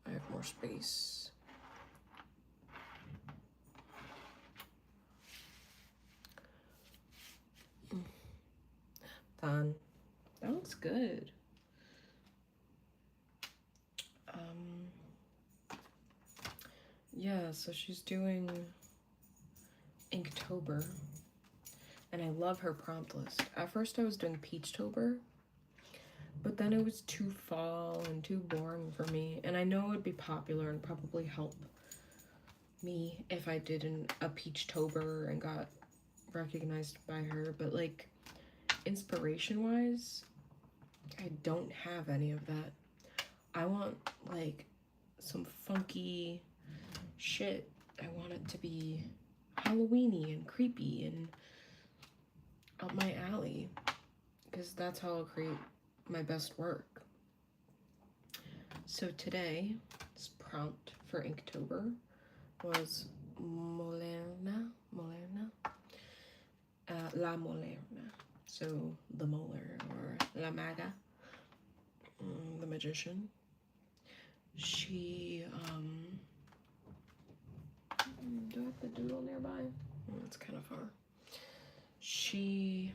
Speaker 1: I have more space. Done. That looks good. Yeah, so she's doing Inktober, and I love her prompt list. At first I was doing Peachtober, but then it was too fall and too boring for me, and I know it would be popular and probably help me if I did a Peachtober and got recognized by her, but like inspiration-wise, I don't have any of that. I want like some funky shit. I want it to be Halloween-y and creepy and up my alley, because that's how I'll create my best work. So today's prompt for Inktober was Molerna, La Molerna. So the molar, or La Maga, the magician. She, do I have the doodle nearby? Oh, it's kind of far. She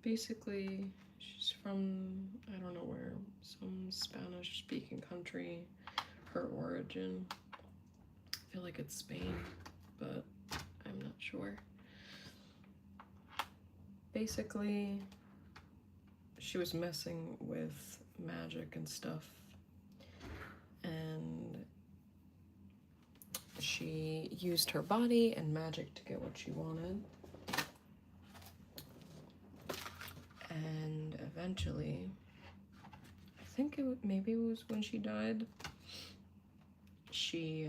Speaker 1: basically, she's from, I don't know where, some Spanish-speaking country, her origin. I feel like it's Spain, but I'm not sure. Basically, she was messing with magic and stuff, and she used her body and magic to get what she wanted. And eventually, I think maybe it was when she died, she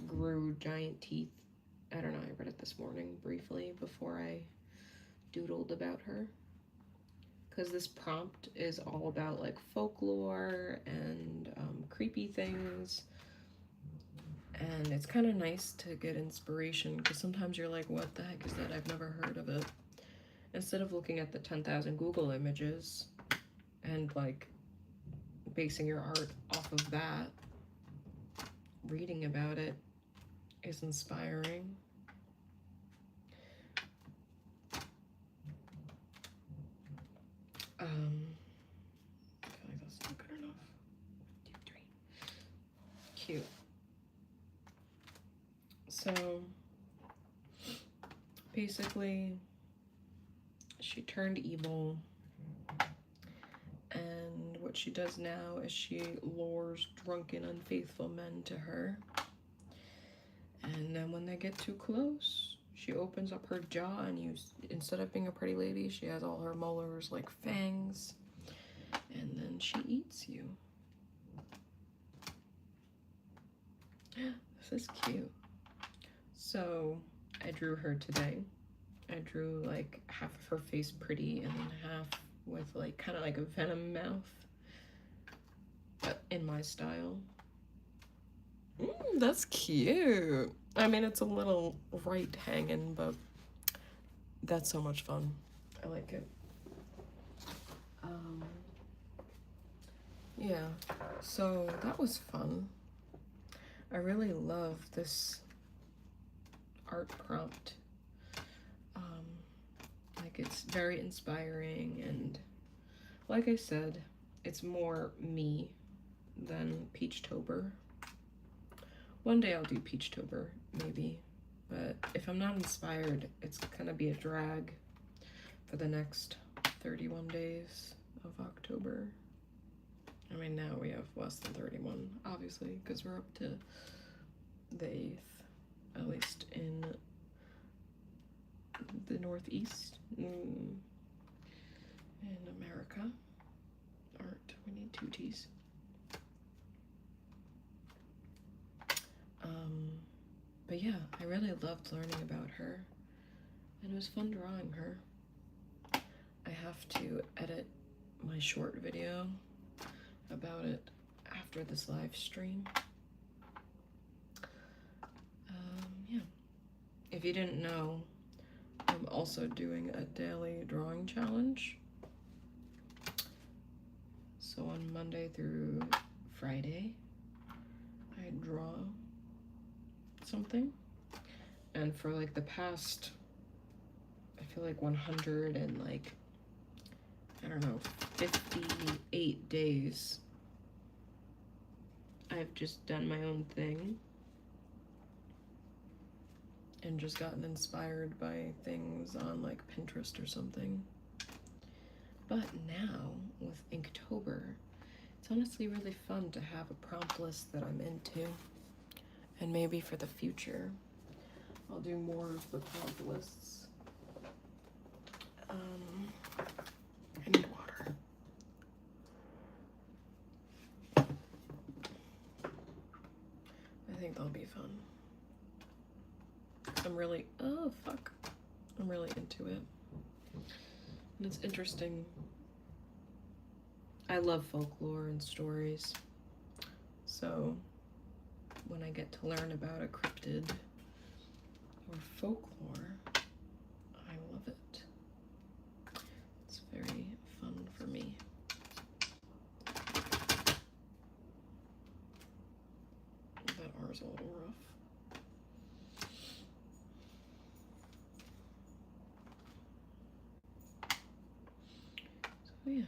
Speaker 1: grew giant teeth. I don't know, I read it this morning briefly before I doodled about her. Because this prompt is all about like folklore and creepy things. And it's kind of nice to get inspiration, because sometimes you're like, what the heck is that? I've never heard of it. Instead of looking at the 10,000 Google images and like basing your art off of that, reading about it is inspiring. I feel like that's not good enough. 2, 3. Cute. So basically, she turned evil, and what she does now is she lures drunken, unfaithful men to her. And then when they get too close, she opens up her jaw, and instead of being a pretty lady, she has all her molars like fangs, and then she eats you. This is cute. So I drew her today. I drew like half of her face pretty and then half with like kind of like a venom mouth, but in my style. That's cute. I mean, it's a little right hanging, but that's so much fun. I like it. Yeah, so that was fun. I really love this art prompt. Like, it's very inspiring, and like I said, it's more me than Peachtober. One day I'll do Peachtober, maybe, but if I'm not inspired, it's gonna be a drag for the next 31 days of October. I mean, now we have less than 31, obviously, because we're up to the 8th, at least in the Northeast, in America. Art, we need 2 T's. But yeah, I really loved learning about her, and it was fun drawing her. I have to edit my short video about it after this live stream. Yeah. If you didn't know, I'm also doing a daily drawing challenge. So on Monday through Friday, I draw something. And for like the past, I feel like 100 and like, I don't know, 58 days, I've just done my own thing and just gotten inspired by things on like Pinterest or something. But now with Inktober, it's honestly really fun to have a prompt list that I'm into. And maybe for the future, I'll do more of the prompt lists. I need water. I think that'll be fun. I'm really into it. And it's interesting. I love folklore and stories. So when I get to learn about a cryptid or folklore, I love it. It's very fun for me. That R's a little rough. So yeah.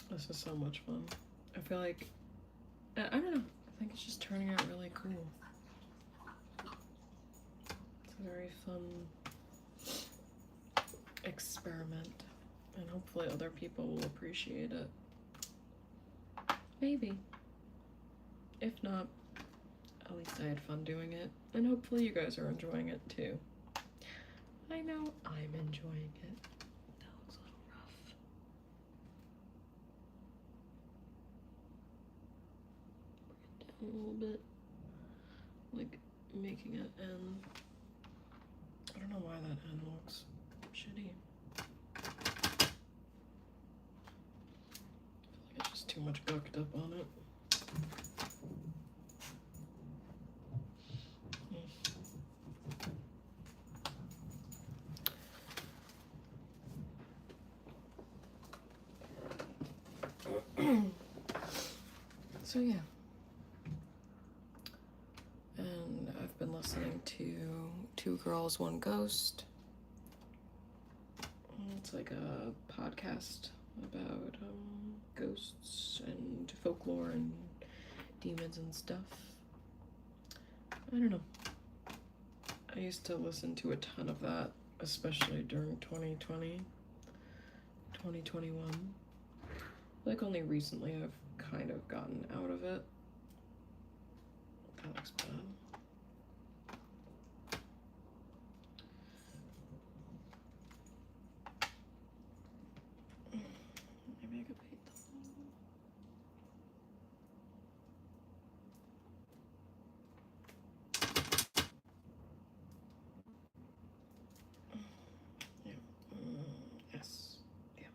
Speaker 1: This is so much fun. I feel like, I don't know, I think it's just turning out really cool. It's a very fun experiment, and hopefully other people will appreciate it. Maybe. If not, At least I had fun doing it, and hopefully you guys are enjoying it too. I know I'm enjoying it. That looks a little rough. Bring it down a little bit, like making it N. I don't know why that N looks shitty. I feel like it's just too much gucked up on it. So yeah, and I've been listening to Two Girls, One Ghost. It's like a podcast about ghosts and folklore and demons and stuff. I don't know. I used to listen to a ton of that, especially during 2020, 2021. Like only recently I've kind of gotten out of it. That looks bad. Maybe I could paint them. Yeah. Yes. Yeah.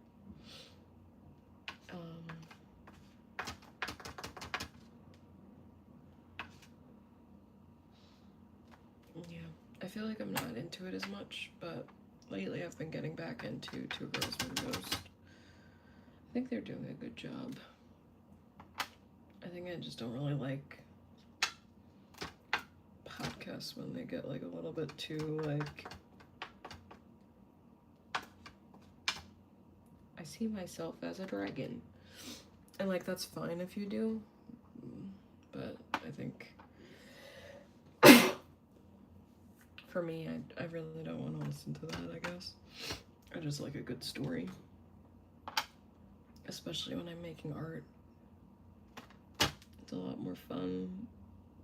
Speaker 1: Yeah. I feel like I'm not into it as much, but lately I've been getting back into Two Girls, One Ghost. I think they're doing a good job. I think I just don't really like podcasts when they get like a little bit too like, I see myself as a dragon. And like that's fine if you do, but I think for me, I really don't want to listen to that, I guess. I just like a good story. Especially when I'm making art. It's a lot more fun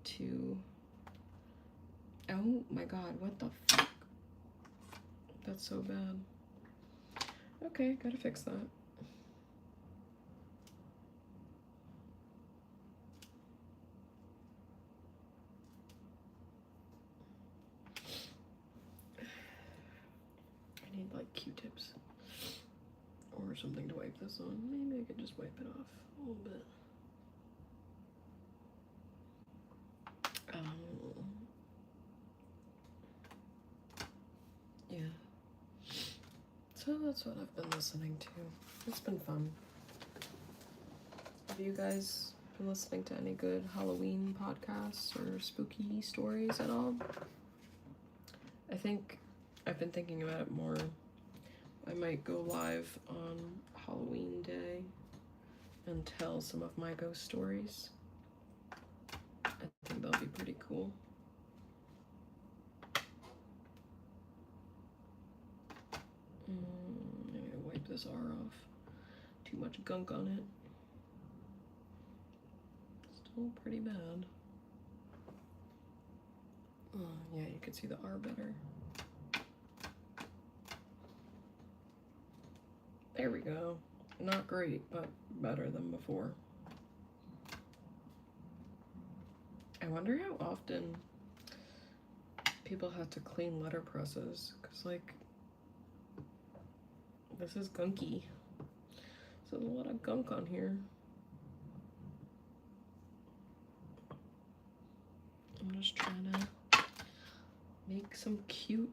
Speaker 1: to... Oh my god, what the fuck? That's so bad. Okay, gotta fix that. I need like Q-tips or something to wipe this on. Maybe I could just wipe it off a little bit. Yeah. So that's what I've been listening to. It's been fun. Have you guys been listening to any good Halloween podcasts or spooky stories at all? I think I've been thinking about it more. I might go live on Halloween Day and tell some of my ghost stories. I think that'll be pretty cool. I need to wipe this R off. Too much gunk on it. Still pretty bad. Oh, yeah, you can see the R better. There we go. Not great, but better than before. I wonder how often people have to clean letterpresses, because, like, this is gunky. So there's a lot of gunk on here. I'm just trying to make some cute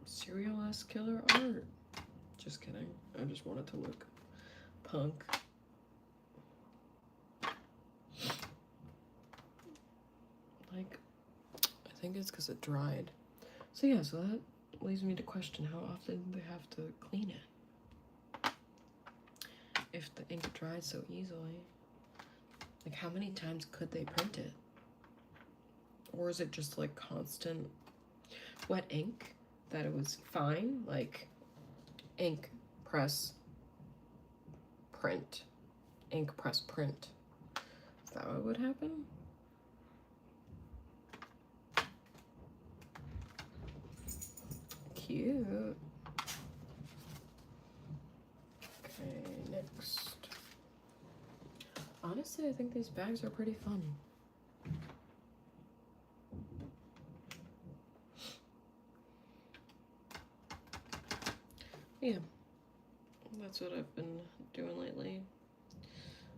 Speaker 1: serial-esque killer art. Just kidding. I just want it to look punk. Like, I think it's because it dried. So yeah, so that leads me to question how often they have to clean it. If the ink dried so easily. Like, how many times could they print it? Or is it just like constant wet ink that it was fine? Like, ink, press, print. Ink, press, print. Is that what would happen? cute. Okay, next. Honestly, I think these bags are pretty fun. Yeah, that's what I've been doing lately.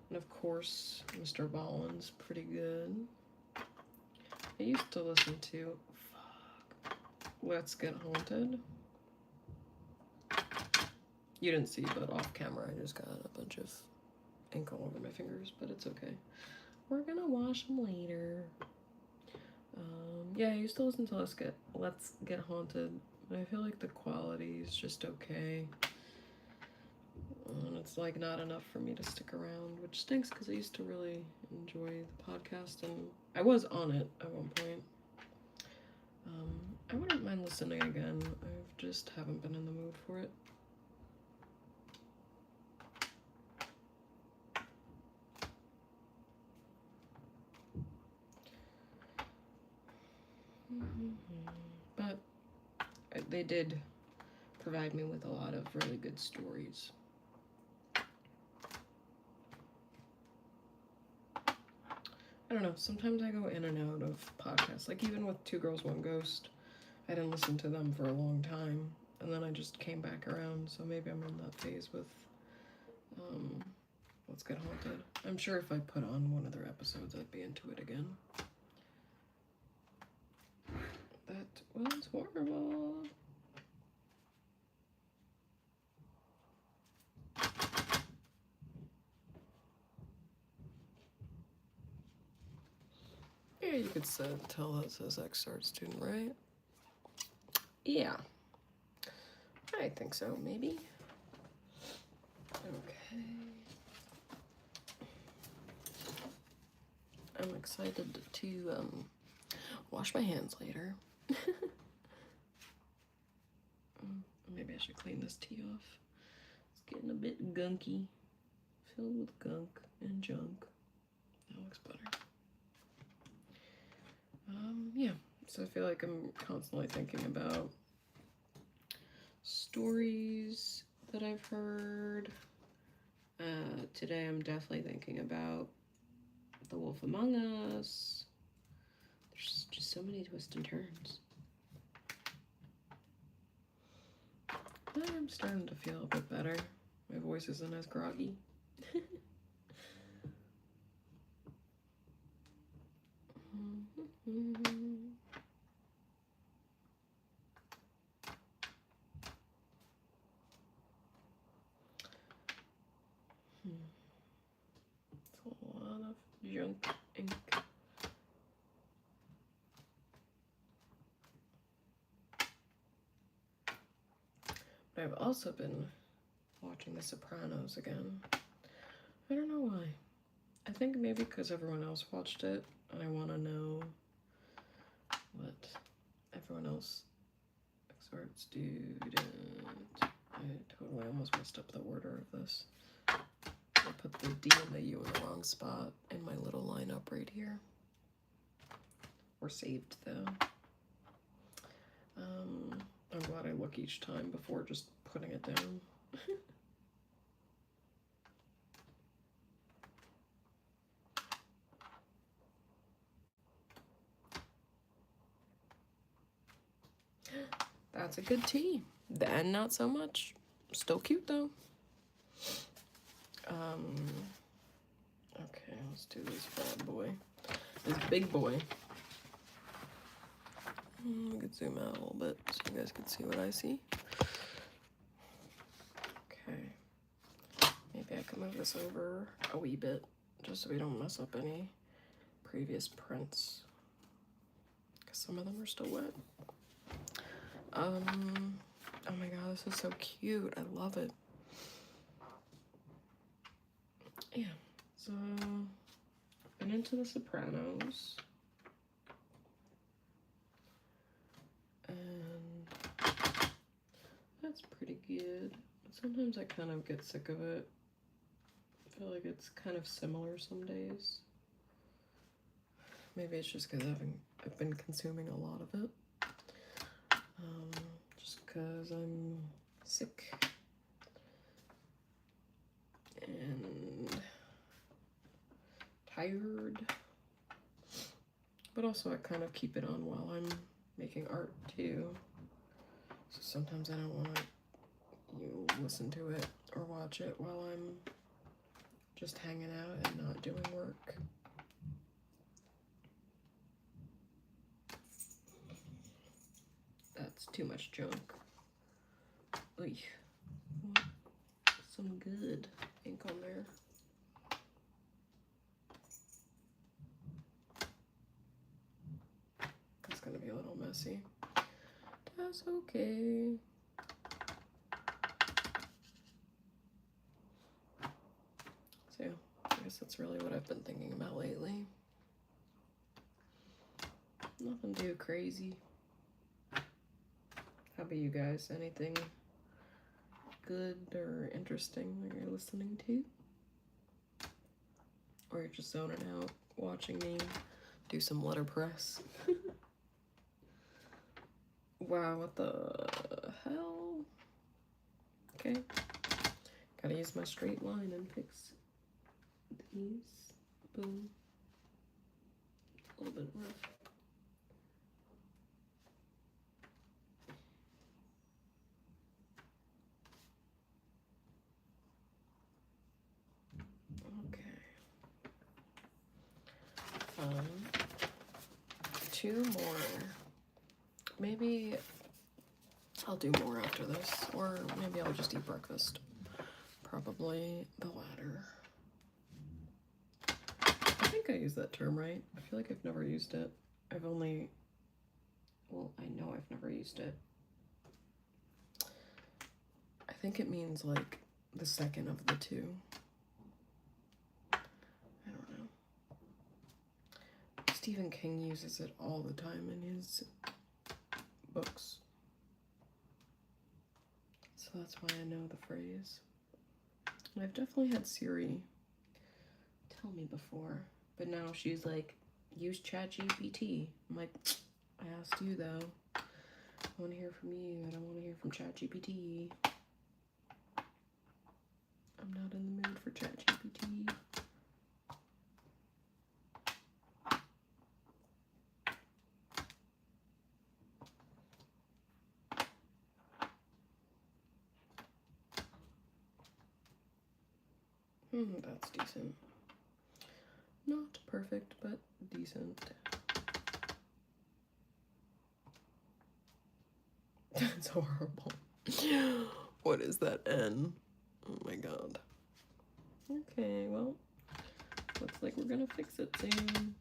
Speaker 1: And of course, Mr. Ballin's pretty good. I used to listen to Let's Get Haunted. You didn't see, but off camera I just got a bunch of ink all over my fingers, but it's okay. We're gonna wash them later. Yeah, I used to listen to Let's Get Haunted, but I feel like the quality is just okay. And it's like not enough for me to stick around, which stinks because I used to really enjoy the podcast and I was on it at one point. I wouldn't mind listening again. I just haven't been in the mood for it. But they did provide me with a lot of really good stories. I don't know, sometimes I go in and out of podcasts. Like even with Two Girls, One Ghost, I didn't listen to them for a long time. And then I just came back around, so maybe I'm in that phase with Let's Get Haunted. I'm sure if I put on one of their episodes, I'd be into it again. That was horrible. Yeah, you could tell that says ex-art student, right? Yeah. I think so, maybe. Okay. I'm excited to wash my hands later. Maybe I should clean this tea off. It's getting a bit gunky. Filled with gunk and junk. That looks better. Yeah, so I feel like I'm constantly thinking about stories that I've heard. Today I'm definitely thinking about The Wolf Among Us. There's just so many twists and turns. But I'm starting to feel a bit better. My voice isn't as groggy. It's a lot of junk ink. But I've also been watching The Sopranos again. I don't know why. I think maybe because everyone else watched it and I want to know what everyone else ex-art student. I totally almost messed up the order of this. I put the D and the U in the wrong spot in my little lineup right here. Or saved though. I'm glad I look each time before just putting it down. That's a good tea. Then not so much. Still cute though. Okay, let's do this bad boy. This big boy. I could zoom out a little bit so you guys can see what I see. Okay. Maybe I can move this over a wee bit just so we don't mess up any previous prints. Because some of them are still wet. Oh my god, this is so cute. I love it. Yeah, so been into The Sopranos. And that's pretty good. But sometimes I kind of get sick of it. I feel like it's kind of similar some days. Maybe it's just because I've been consuming a lot of it. just because I'm sick and tired. But also I kind of keep it on while I'm making art too. So sometimes I don't want to listen to it or watch it while I'm just hanging out and not doing work. That's too much junk. Oy. Some good ink on there. It's gonna be a little messy. That's okay. So I guess that's really what I've been thinking about lately. Nothing too crazy. How about you guys? Anything good or interesting that you're listening to? Or you're just zoning out, watching me do some letterpress? Wow, what the hell? Okay. Gotta use my straight line and fix these. Boom. A little bit rough. Okay. 2 more. Maybe I'll do more after this, or maybe I'll just eat breakfast. Probably the latter. I think I used that term right. I feel like I've never used it. I've only, well, I know I've never used it. I think it means like the second of the two. I don't know. Stephen King uses it all the time in his books. So that's why I know the phrase. And I've definitely had Siri tell me before, but now she's like, use ChatGPT. I'm like, I asked you though. I want to hear from you. I don't want to hear from ChatGPT. I'm not in the mood for ChatGPT. That's decent. Not perfect, but decent. That's horrible. What is that N? Oh my god. Okay, well, looks like we're gonna fix it soon.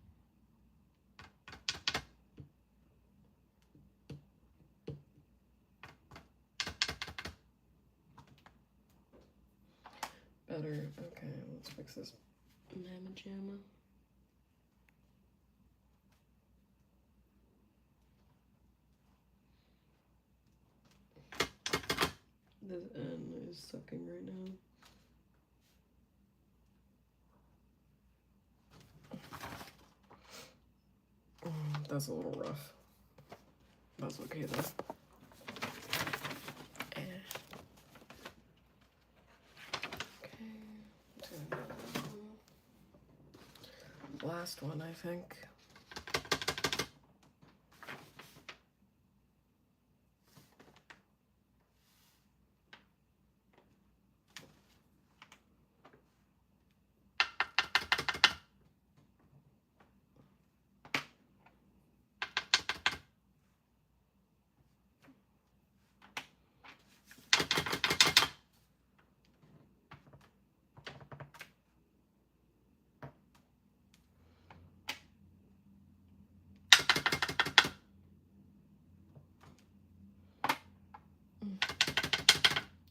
Speaker 1: Better. Okay, let's fix this mamma jamma. This N is sucking right now. That's a little rough. That's okay though. Last one, I think.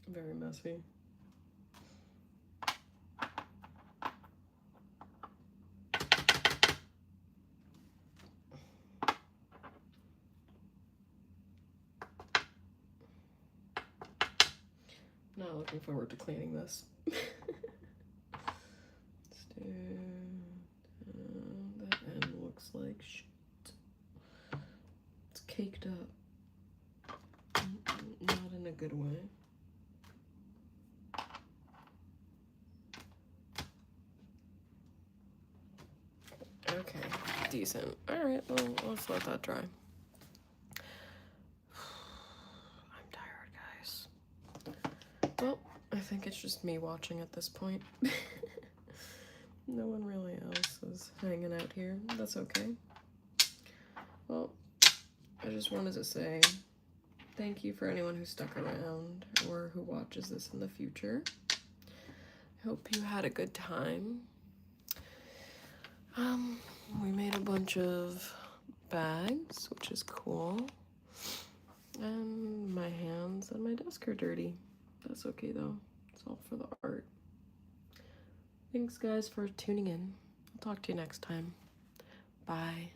Speaker 1: Very messy. Not looking forward to cleaning this. That end looks like shit. It's caked up. good way. Okay, decent. Alright, well, let's let that dry. I'm tired, guys. Well, I think it's just me watching at this point. No one really else is hanging out here. That's okay. Well, I just wanted to say thank you for anyone who stuck around or who watches this in the future. I hope you had a good time. We made a bunch of bags, which is cool. And my hands and my desk are dirty. That's okay though. It's all for the art. Thanks guys for tuning in. I'll talk to you next time. Bye.